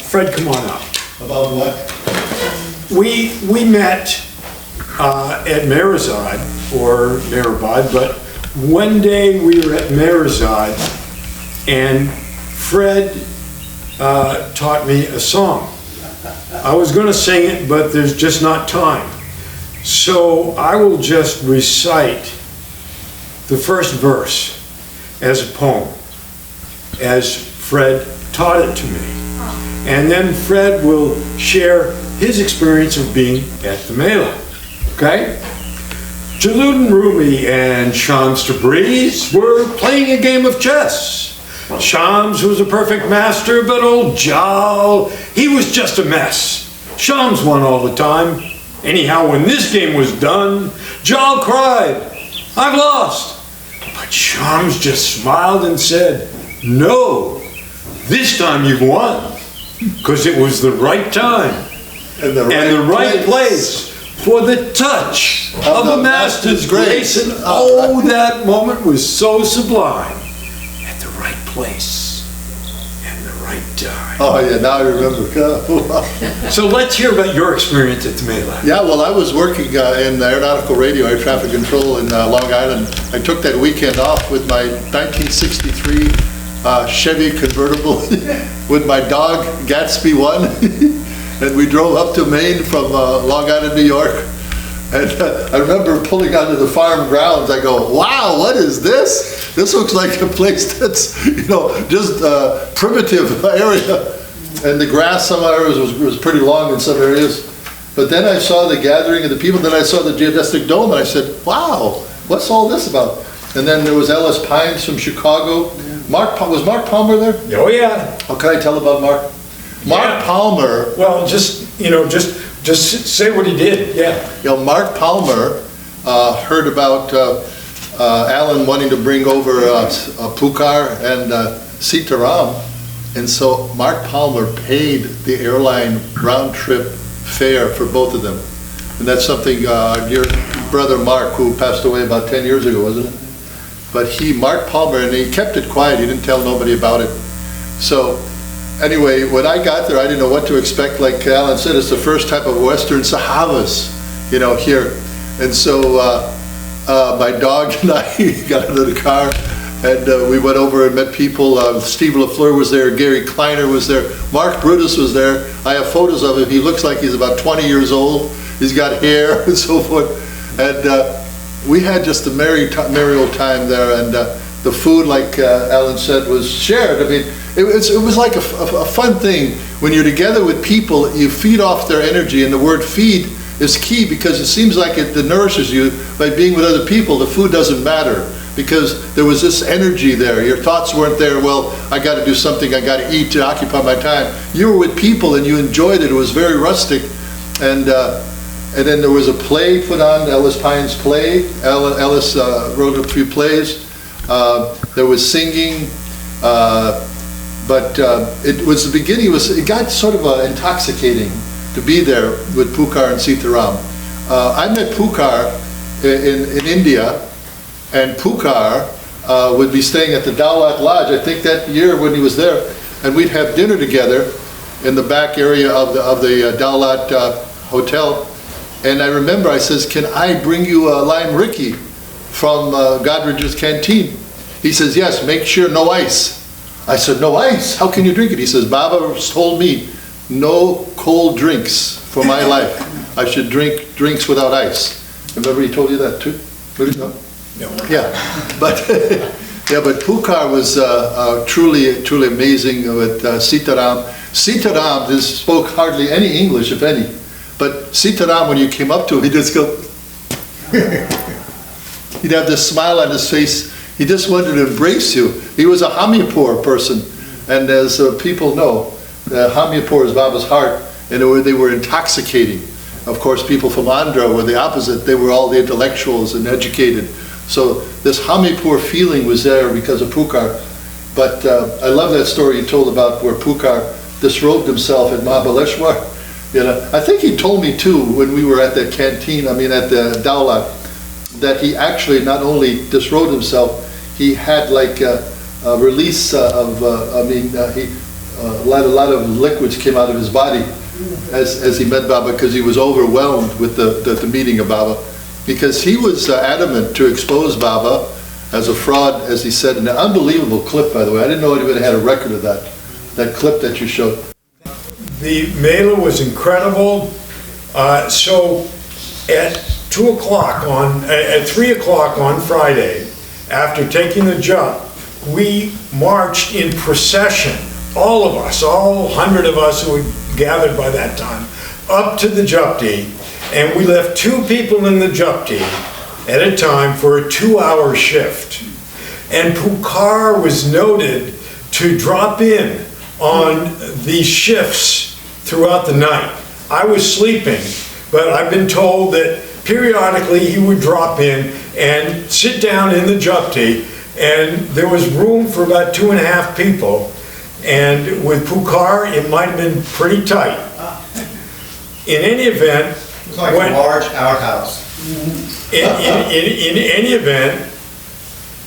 Fred, come on up. About what? We met at Meherzad, or Meherbad, but one day we were at Meherzad, and Fred taught me a song. I was going to sing it, but there's just not time. So I will just recite the first verse as a poem, as Fred taught it to me. And then Fred will share his experience of being at the Mila. Okay? Jalud and Rumi and Shams Tabriz were playing a game of chess. Shams was a perfect master, but old Jal, he was just a mess. Shams won all the time. Anyhow, when this game was done, Jal cried, "I've lost." But Shams just smiled and said, No, this time you've won. Because it was the right time And the and the right place for the touch of the Master's grace. And oh, that moment was so sublime. At the right place and the right time. Oh, yeah, now I remember. So let's hear about your experience at the Mila. Yeah, well, I was working in aeronautical radio, air traffic control in Long Island. I took that weekend off with my 1963 Chevy convertible with my dog, Gatsby 1. And we drove up to Maine from Long Island, New York. And I remember pulling onto the farm grounds. I go, wow, what is this? This looks like a place that's, just primitive area. And the grass some areas was pretty long in some areas. But then I saw the gathering of the people. Then I saw the geodesic dome, and I said, wow, what's all this about? And then there was Ellis Pines from Chicago. Was Mark Palmer there? Oh, yeah. What can I tell about Mark? Mark Palmer. Well, just say what he did, yeah. Mark Palmer heard about Allen wanting to bring over Pukar and Sitaram, and so Mark Palmer paid the airline round-trip fare for both of them. And that's something your brother Mark, who passed away about 10 years ago, wasn't it? But Mark Palmer, and he kept it quiet, he didn't tell nobody about it. So anyway, when I got there, I didn't know what to expect. Like Alan said, it's the first type of Western Sahavas, here. And so my dog and I got into the car, and we went over and met people. Steve LaFleur was there, Gary Kleiner was there, Mark Brutus was there. I have photos of him. He looks like he's about 20 years old. He's got hair and so forth. And we had just a merry old time there. And the food, like Alan said, was shared. I mean, it was like a fun thing. When you're together with people, you feed off their energy, and the word feed is key because it seems like it nourishes you by being with other people. The food doesn't matter because there was this energy there. Your thoughts weren't there, well, I got to do something, I got to eat to occupy my time. You were with people and you enjoyed it. It was very rustic. And then there was a play put on, Ellis Pines play. Ellis wrote a few plays. There was singing. But it was the beginning. It got sort of intoxicating to be there with Pukar and Sitaram. I met Pukar in India, and Pukar would be staying at the Dayal Lodge, I think that year when he was there, and we'd have dinner together in the back area of the Dayal Hotel. And I remember I says, can I bring you a lime Ricky from Godridge's canteen? He says, yes, make sure no ice. I said, no ice? How can you drink it? He says, Baba told me no cold drinks for my life. I should drink drinks without ice. Remember he told you that too? No? Yeah, but Pukar was truly amazing with Sitaram. Sitaram spoke hardly any English, if any. But Sitaram, when you came up to him, he'd just go, he'd have this smile on his face. He just wanted to embrace you. He was a Hamirpur person, and as people know, Hamirpur is Baba's heart, and they were intoxicating. Of course, people from Andhra were the opposite. They were all the intellectuals and educated. So this Hamirpur feeling was there because of Pukar. But I love that story you told about where Pukar disrobed himself at Mahabaleeshwar. I think he told me too when we were at the canteen, at the Dayal, that he actually not only disrobed himself, he had like a release of, a lot of liquids came out of his body as he met Baba, because he was overwhelmed with the meeting of Baba, because he was adamant to expose Baba as a fraud, as he said, in an unbelievable clip, by the way. I didn't know anybody had a record of that clip that you showed. The Mila was incredible. So at 3 o'clock on Friday, after taking the jump, we marched in procession, all of us, all 100 of us who had gathered by that time, up to the Japti, and we left 2 people in the Japti at a time for a 2-hour shift. And Pukar was noted to drop in on these shifts throughout the night. I was sleeping, but I've been told that periodically he would drop in and sit down in the Japti And there was room for about 2.5 people. And with Pukar, it might have been pretty tight. In any event, It's like a large outhouse. in any event,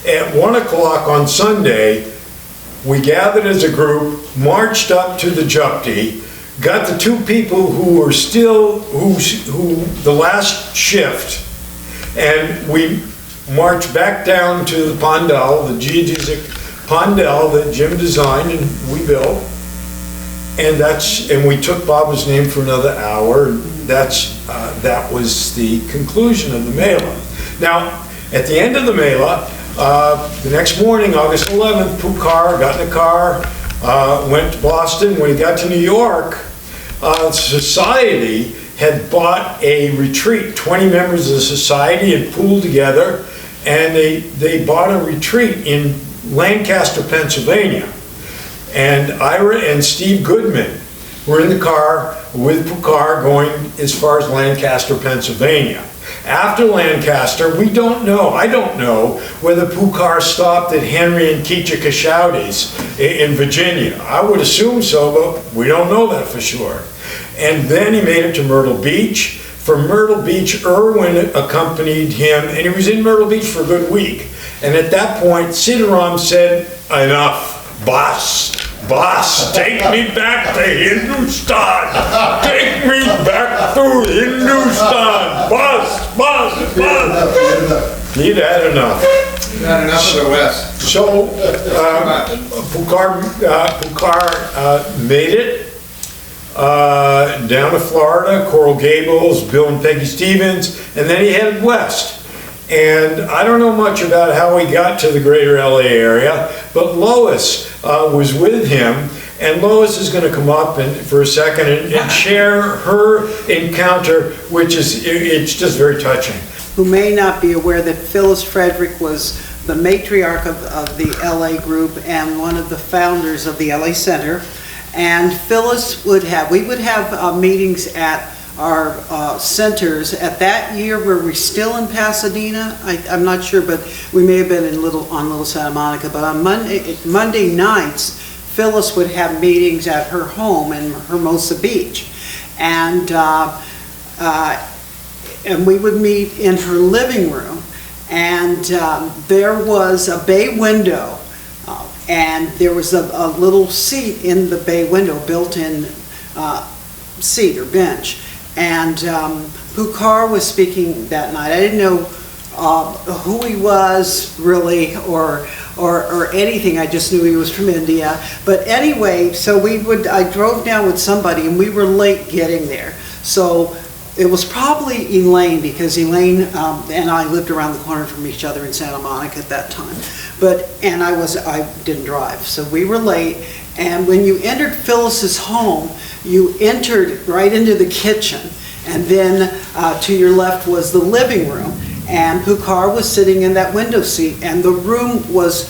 at 1 o'clock on Sunday, we gathered as a group, marched up to the Japti, got the 2 people who were still, who the last shift, and we marched back down to the Pandal, the geodesic Pandal that Jim designed and we built. And we took Baba's name for another hour. And that was the conclusion of the Mela. Now, at the end of the Mela, the next morning, August 11th, Pukar got in the car, went to Boston. When he got to New York, society had bought a retreat. 20 members of the society had pooled together, and they bought a retreat in Lancaster, Pennsylvania. And Ira and Steve Goodman were in the car with Pukar going as far as Lancaster, Pennsylvania. After Lancaster, I don't know whether Pukar stopped at Henry and Keecha Kashaudi's in Virginia. I would assume so, but we don't know that for sure. And then he made it to Myrtle Beach. From Myrtle Beach, Irwin accompanied him, and he was in Myrtle Beach for a good week. And at that point, Sitaram said, enough, boss, take me back to Hindustan. Take me back to Hindustan. Boss. He'd had enough. Not enough of the West. So, Pukar made it down to Florida, Coral Gables, Bill and Peggy Stevens, and then he headed west. And I don't know much about how he got to the greater LA area, but Lois was with him, and Lois is going to come up for a second and share her encounter, which is, it's just very touching. Who may not be aware that Phyllis Frederick was the matriarch of the LA group and one of the founders of the LA Center. And Phyllis we would have meetings at our centers. At that year, were we still in Pasadena? I'm not sure, but we may have been on Little Santa Monica. But on Monday nights, Phyllis would have meetings at her home in Hermosa Beach. And we would meet in her living room. And there was a bay window. And there was a little seat in the bay window, built-in seat or bench. And Pukar was speaking that night. I didn't know who he was really or anything. I just knew he was from India. But anyway, so I drove down with somebody and we were late getting there. So it was probably Elaine, because Elaine and I lived around the corner from each other in Santa Monica at that time. And I didn't drive, so we were late. And when you entered Phyllis's home, you entered right into the kitchen, and then to your left was the living room. And Pukar was sitting in that window seat, and the room was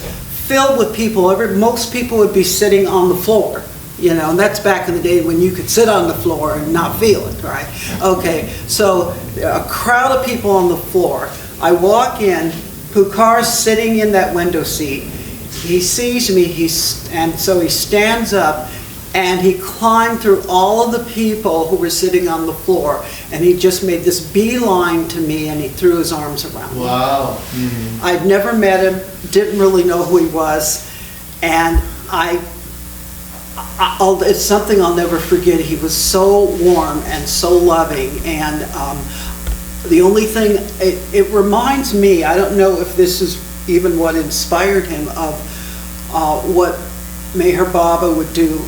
filled with people. Most people would be sitting on the floor. You know, and that's back in the day when you could sit on the floor and not feel it, right? Okay, so a crowd of people on the floor. I walk in, Pukar's sitting in that window seat. He sees me, and so he stands up, and he climbed through all of the people who were sitting on the floor, and he just made this beeline to me, and he threw his arms around me. Wow. Mm-hmm. I'd never met him, didn't really know who he was, and it's something I'll never forget. He was so warm and so loving, and the only thing, it reminds me, I don't know if this is even what inspired him, of what Meher Baba would do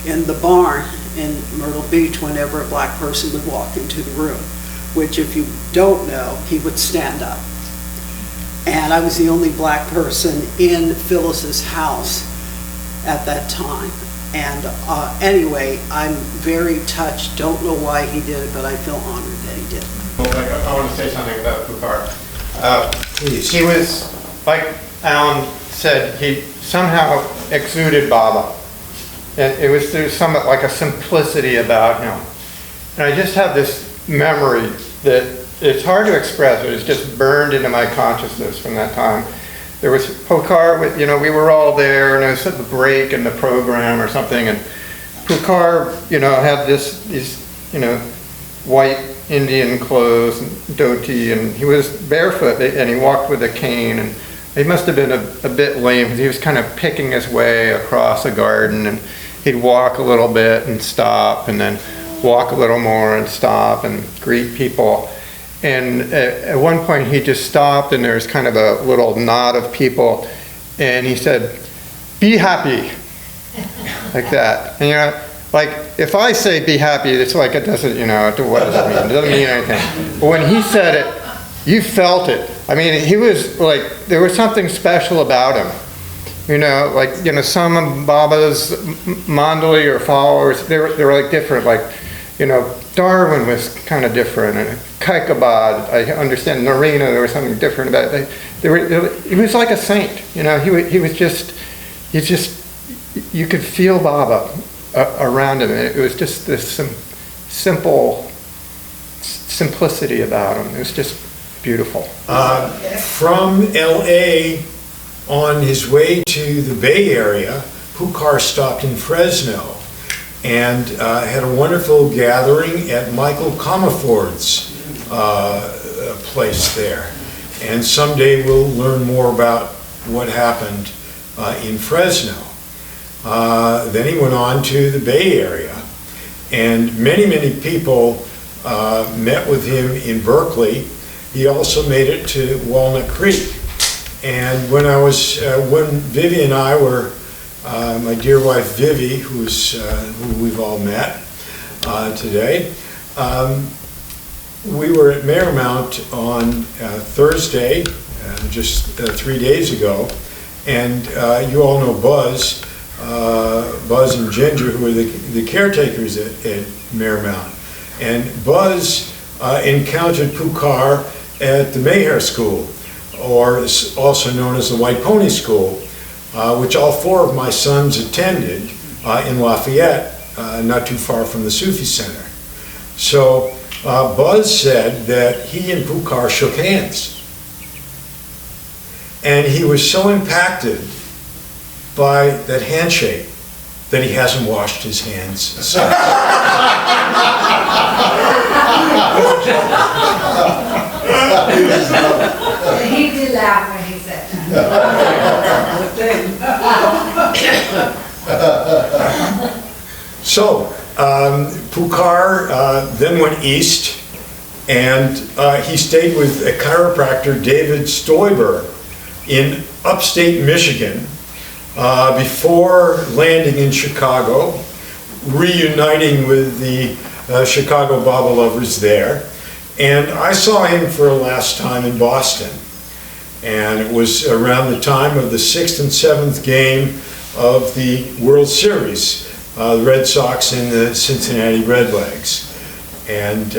in the barn in Myrtle Beach whenever a black person would walk into the room, which, if you don't know, he would stand up. And I was the only black person in Phyllis's house at that time. And anyway, I'm very touched. Don't know why he did it, but I feel honored that he did. I want to say something about Pukar. Please. He was, like Alan said, he somehow exuded Baba. And it was through somewhat like a simplicity about him. And I just have this memory that it's hard to express, but it's just burned into my consciousness from that time. there was Pukar, we were all there, and it was at the break in the program or something, and Pukar, had these, white Indian clothes, and dhoti, and he was barefoot, and he walked with a cane, and he must have been a bit lame, because he was kind of picking his way across a garden, and he'd walk a little bit and stop, and then walk a little more and stop and greet people. And at one point he just stopped, and there was kind of a little knot of people, and he said, "Be happy," like that. And like if I say "be happy," it's like it doesn't, what does it mean? It doesn't mean anything. But when he said it, you felt it. I mean, he was like, there was something special about him. Some of Baba's Mandali or followers, they were like different, like, Darwin was kind of different, and Kaikabad, I understand, Narina, there was something different about it. He was like a saint, he was just, you could feel Baba around him. It was just this simplicity about him. It was just beautiful. From LA, on his way to the Bay Area, Pukar stopped in Fresno and had a wonderful gathering at Michael Comerford's place there. And someday we'll learn more about what happened in Fresno. Then he went on to the Bay Area, and many people met with him in Berkeley. He also made it to Walnut Creek. And when Vivi and I were, my dear wife Vivi, who we've all met today, we were at Marymount on Thursday, just 3 days ago, and you all know Buzz and Ginger, who are the caretakers at Marymount. And Buzz encountered Pukar at the Meher School, or also known as the White Pony School, which all 4 of my sons attended in Lafayette, not too far from the Sufi Center. So Buzz said that he and Pukar shook hands. And he was so impacted by that handshake that he hasn't washed his hands since. He did laugh when he said that. So, Pukar then went east, and he stayed with a chiropractor, David Stoiber, in upstate Michigan, before landing in Chicago, reuniting with the Chicago Baba lovers there. And I saw him for a last time in Boston. And it was around the time of the 6th and 7th game of the World Series, the Red Sox and the Cincinnati Redlegs. And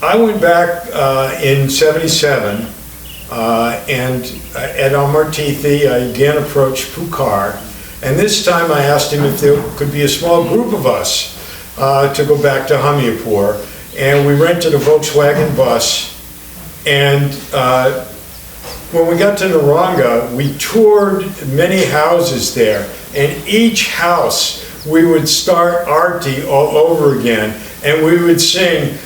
I went back in '77, and at Almartithi, I again approached Pukar, and this time I asked him if there could be a small group of us to go back to Hamirpur, and we rented a Volkswagen bus, and when we got to Naranga, we toured many houses there, and each house we would start Arti all over again, and we would sing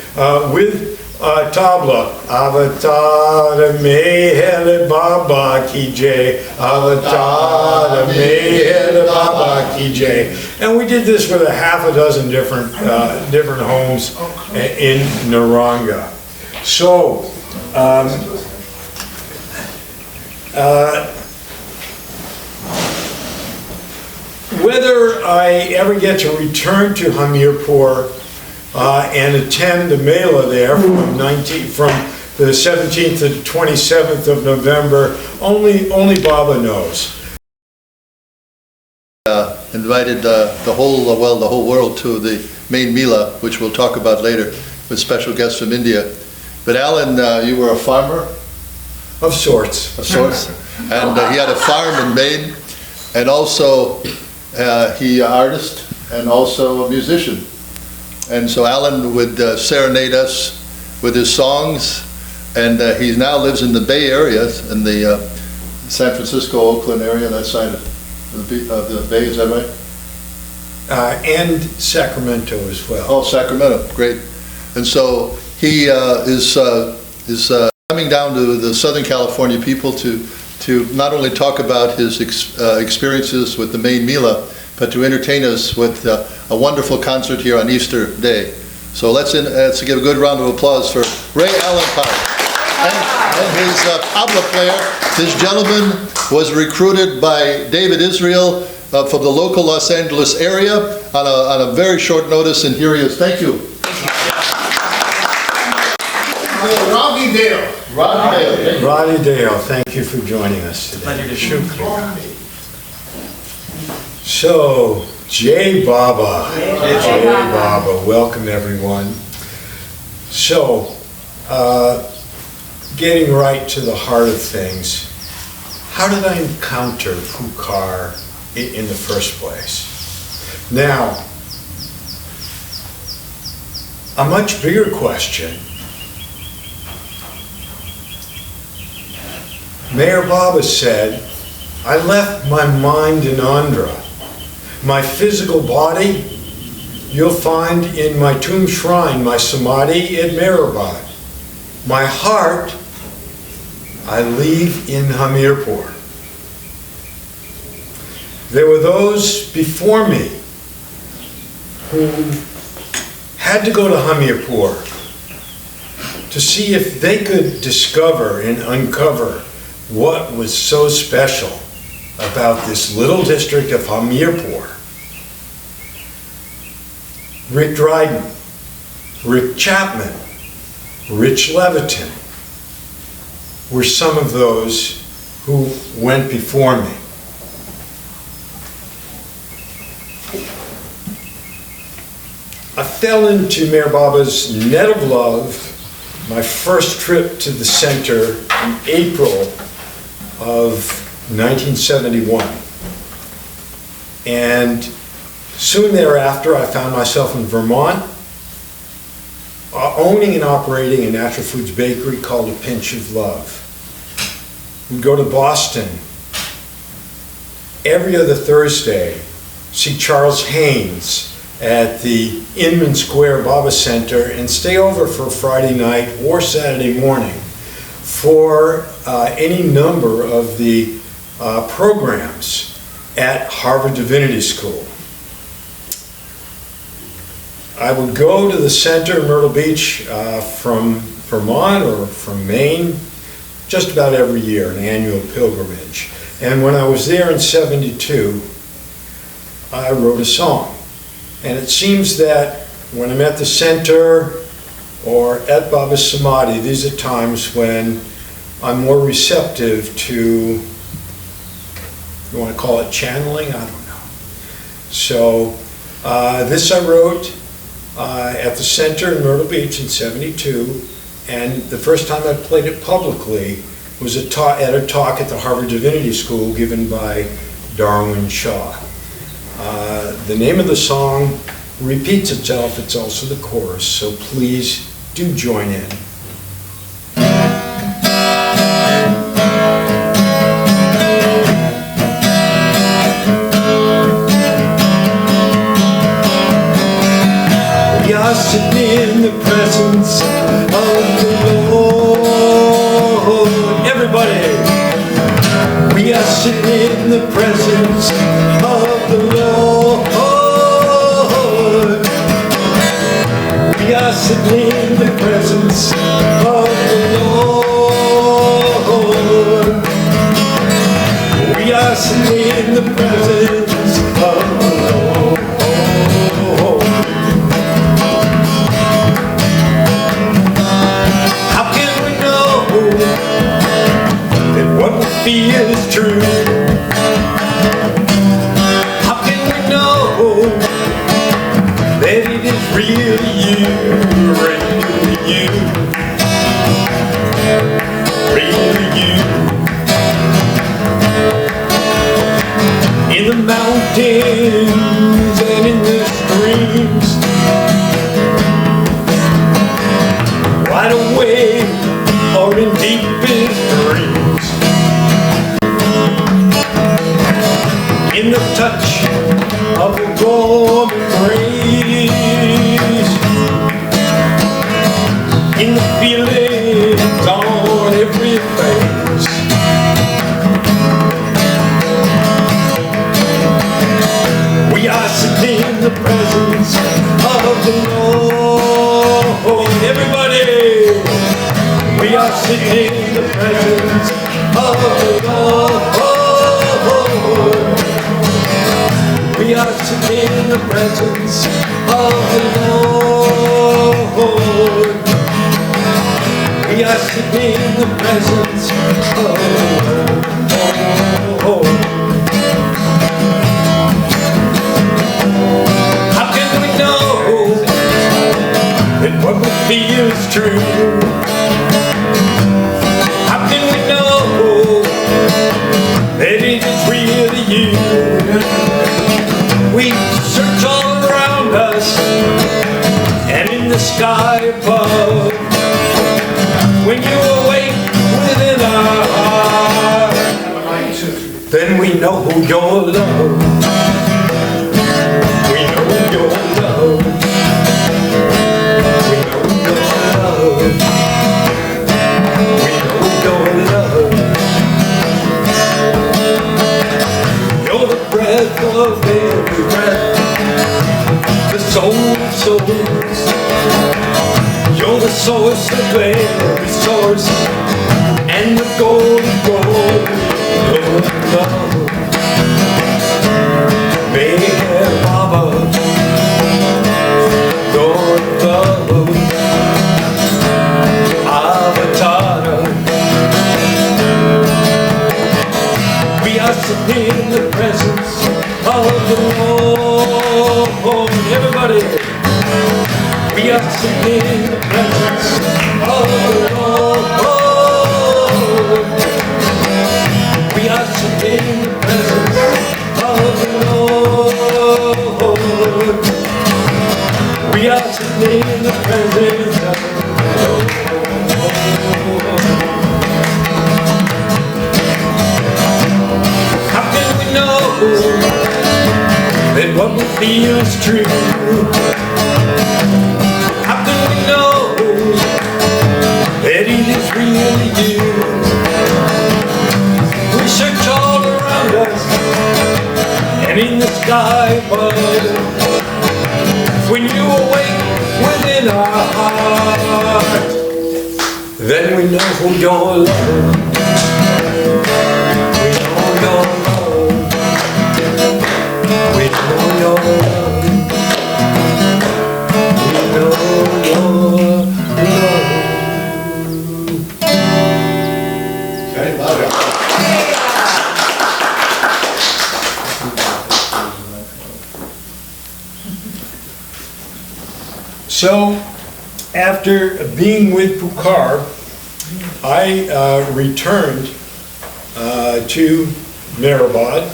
with tabla, Avatar MeherBaba ki jai, Avatar MeherBaba ki jai. And we did this with a half a dozen different homes in Naranga. So, whether I ever get to return to Hamirpur and attend the Mila there from the 17th to the 27th of November, only Baba knows. Invited the whole world to the Maine Mila, which we'll talk about later, with special guests from India. But Allen, you were a farmer? Of sorts. Of sorts. And he had a farm in Maine, and also he artist and also a musician. And so Allen would serenade us with his songs, and he now lives in the Bay Area, in the San Francisco, Oakland area, that side of the Bay, is that right? And Sacramento as well. Oh, Sacramento, great. And so he is coming down to the Southern California people to not only talk about his experiences with the Maine Mila, but to entertain us with a wonderful concert here on Easter Day. So let's give a good round of applause for Ray Allen Powell and his tabla player. This gentleman was recruited by David Israel from the local Los Angeles area on a very short notice, and here he is. Thank you. Rodney Dale. Rodney Dale, thank you for joining us today. Pleasure to be here. So, Jai Baba. Jai Baba. Welcome everyone. So, getting right to the heart of things, how did I encounter Pukar in the first place? Now, a much bigger question. Mayor Baba said, I left my mind in Andhra. My physical body, you'll find in my tomb shrine, my samadhi at Meherabad. My heart, I leave in Hamirpur. There were those before me who had to go to Hamirpur to see if they could discover and uncover what was so special about this little district of Hamirpur. Rick Dryden, Rick Chapman, Rich Leviton were some of those who went before me. I fell into Mayor Baba's net of love my first trip to the center in April of 1971. And soon thereafter, I found myself in Vermont, owning and operating a natural foods bakery called A Pinch of Love. We'd go to Boston every other Thursday, see Charles Haynes at the Inman Square Baba Center, and stay over for Friday night or Saturday morning for any number of the programs at Harvard Divinity School. I would go to the center in Myrtle Beach from Vermont or from Maine just about every year, an annual pilgrimage. And when I was there in '72, I wrote a song. And it seems that when I'm at the center or at Baba's Samadhi, these are times when I'm more receptive to, you want to call it channeling? I don't know. So this I wrote at the center in Myrtle Beach in '72, and the first time I played it publicly was at a talk at the Harvard Divinity School given by Darwin Shaw. The name of the song repeats itself, it's also the chorus, so please do join in. We are sitting in the presence of the Lord. Everybody! We are sitting in the presence of the Lord. We are sitting in the presence of the Lord. We are sitting in the presence of the Lord. How can we know that what we feel is true? How can we know that it is really you, really you, really you? In the mountains and in the streams, wide awake or in deepest dreams. In the touch of a warm embrace, in the feelings on every face. We are sitting in the presence of the Lord. Everybody, we are sitting in the presence of the Lord. We are sitting in the presence of the Lord. We are sitting in the presence of the Lord. How can we know that what we feel is true? How can we know that it is really you? We search all around us and in the sky above. When you awake within our heart, then we know your love. We know your love. We know your love. We know your love. You're the breath of every breath, the soul of souls. You're the source of every source, and the golden gold of love. Meher-Baba, Lord love, Avatar. We are sitting in the presence of the Lord. Everybody, we are sitting in the presence of the Lord. We are sitting in the presence of the Lord. We are sitting in the presence of the Lord. How can we know that what we feel is true? How can we know that it is really you? We search all around us and in the sky above. When you awake within our heart, then we know who your love. We know your love. We know your love. We know your love. Very loud. So, after being with Pukar, I returned to Meherabad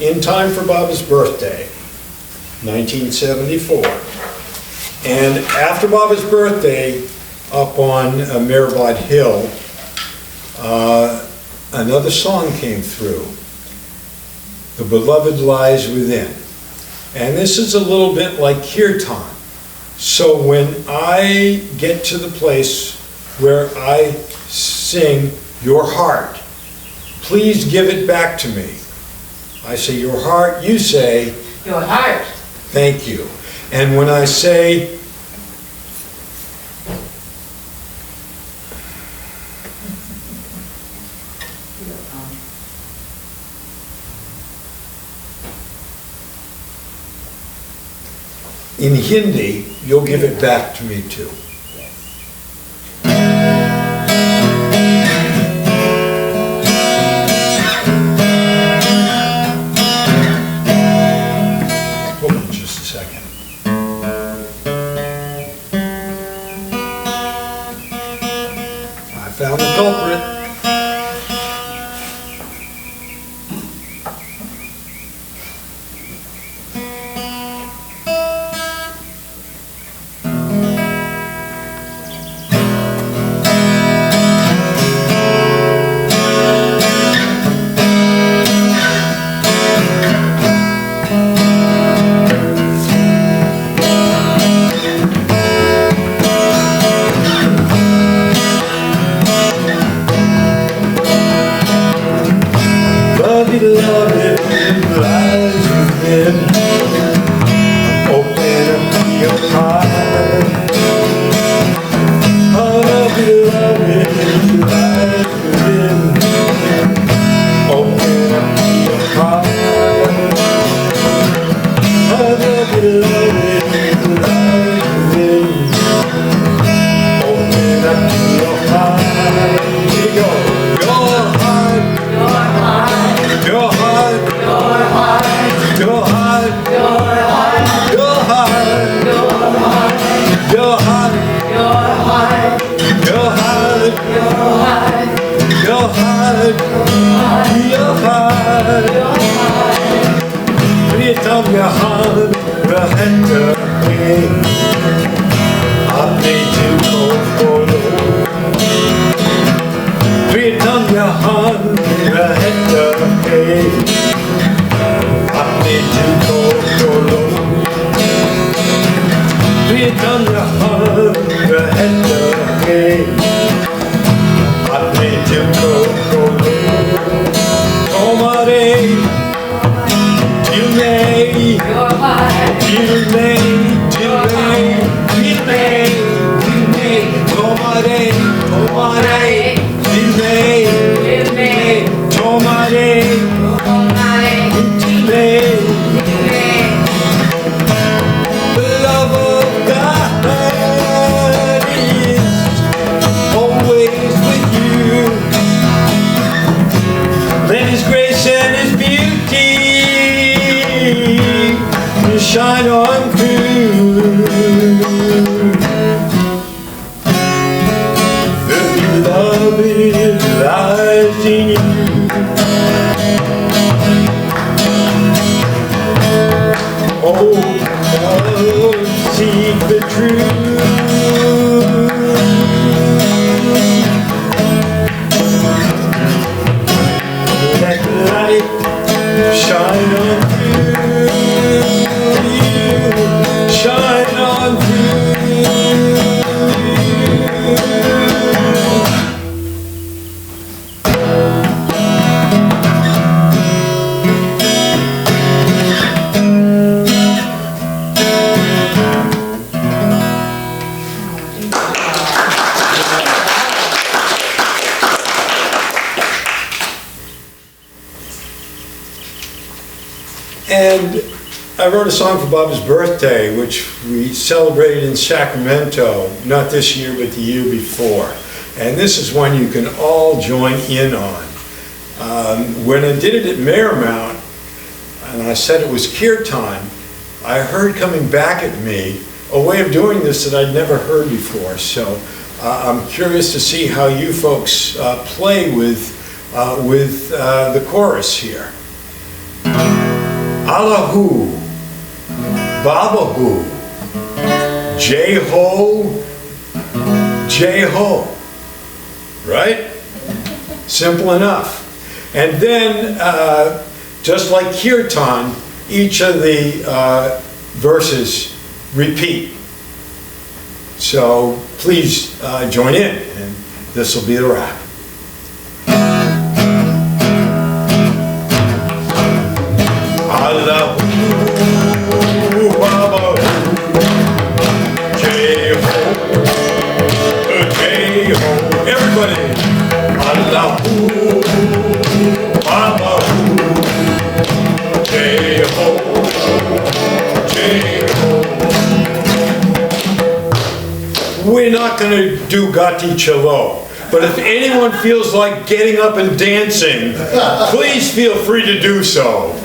in time for Baba's birthday, 1974. And after Baba's birthday, up on Meherabad Hill, another song came through, The Beloved Lies Within. And this is a little bit like kirtan. So when I get to the place where I sing your heart, please give it back to me. I say your heart, you say Your heart. thank you. And when I say in Hindi, you'll give it back to me too. Hold on just a second. I found the culprit. in. Open up your heart. Oh, beloved, life within. Open up your heart. Oh, beloved, life within. Open up your heart. Here you go. Your heart. Your heart. Your heart. Your heart. Your heart. Your heart. Your heart. Your heart. Your heart. Your heart. Your heart. Your heart. Your heart. Pritam yahan rahta hai. Aapne dil ko kholo. Pritam yahan rahta hai. Aapne dil ko kholo. Pritam yahan rahta hai. Aapne dil ko kholo. Tomare dil mein, dil mein, dil mein, dil mein, dil mein. Tomare, tomare dil mein, dil mein. Tomare, tomare dil mein, dil mein. The love of God is always with you. Let His grace and His beauty shine on through. The beloved lies in you. Oh, love, seek the truth. Let light shine on through you, shine on through you. And I wrote a song for Baba's birthday, which we celebrated in Sacramento, not this year, but the year before. And this is one you can all join in on. When I did it at Marymount, and I said it was kirtan, I heard coming back at me a way of doing this that I'd never heard before. So I'm curious to see how you folks play with the chorus here. Allahu, Babahu, Jai-Ho, Jai-Ho. Right? Simple enough. And then, just like kirtan, each of the verses repeat. So please join in, and this will be the wrap. Allahu Baba Jai-Ho, Jai-Ho. Everybody. Allahu Baba Jai-Ho, Jai-Ho. We're not going to do Gati Chalo, but if anyone feels like getting up and dancing, please feel free to do so.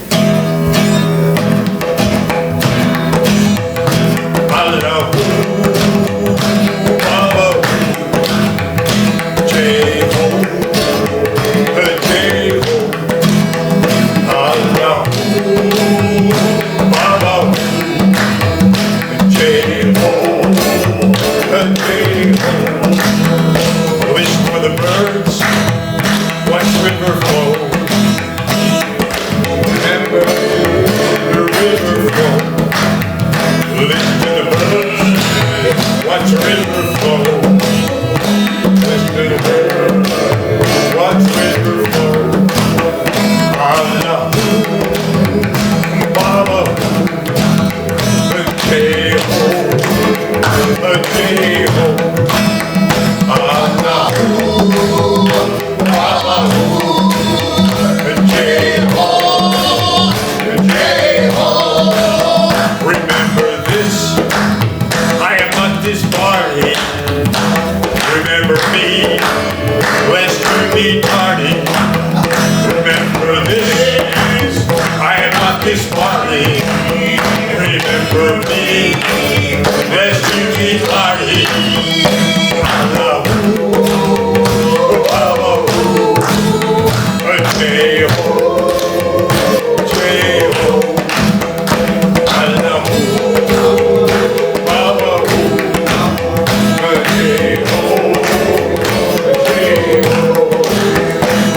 River flow. darling, remember me, as you be party.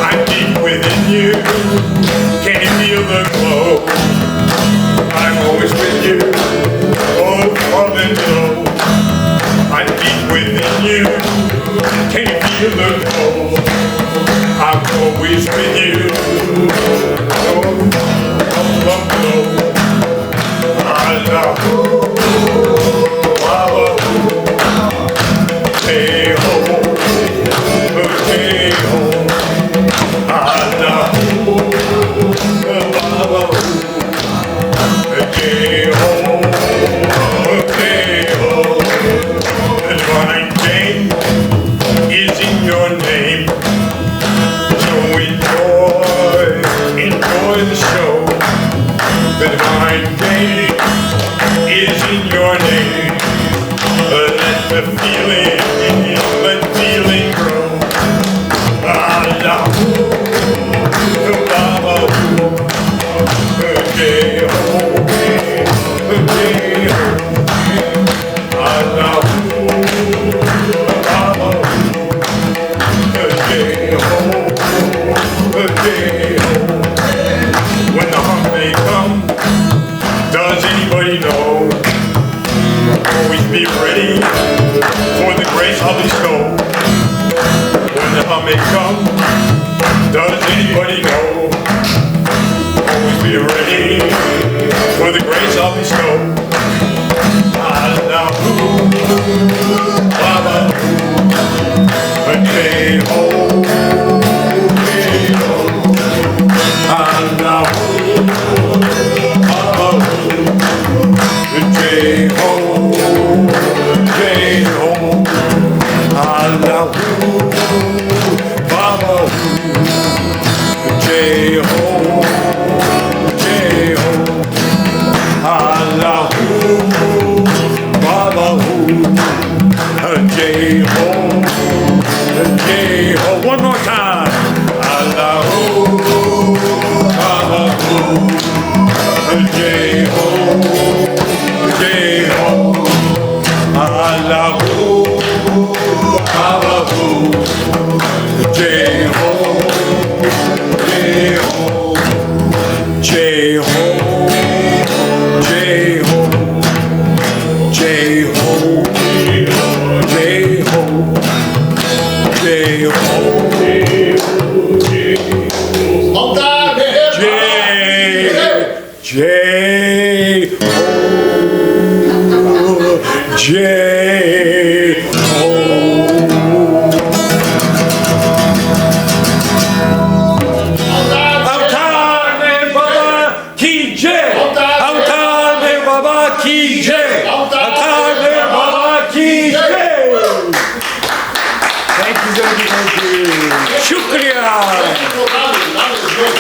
I'm deep within you. Can you feel the glow? I'm always with you, both above and below. I'm deep within you. Can you feel the glow? I'm always with you, both above and below. I love you. Hey ho, hey ho. I love you. Hey ho, hey ho. The divine game is in your name. So enjoy the show. The divine game is in your name. Let the feeling grow. I love you. When the hump may come, does anybody know? Always be ready for the grace I'll bestow. When the hump may come, does anybody know? Always be ready for the grace I'll bestow. Allahu, Baba, hey ho, hey ho. Allahu, Baba, hey ho, hey ho. Allahu, Baba, hey ho. One more time. Allahu, Allahu, Jeho, Jeho, Allahu, Allahu, Jeho, Jeho, Jeho, Jeho, Jeho,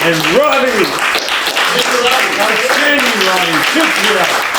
And Ronnie, outstanding Ronnie, shukriya.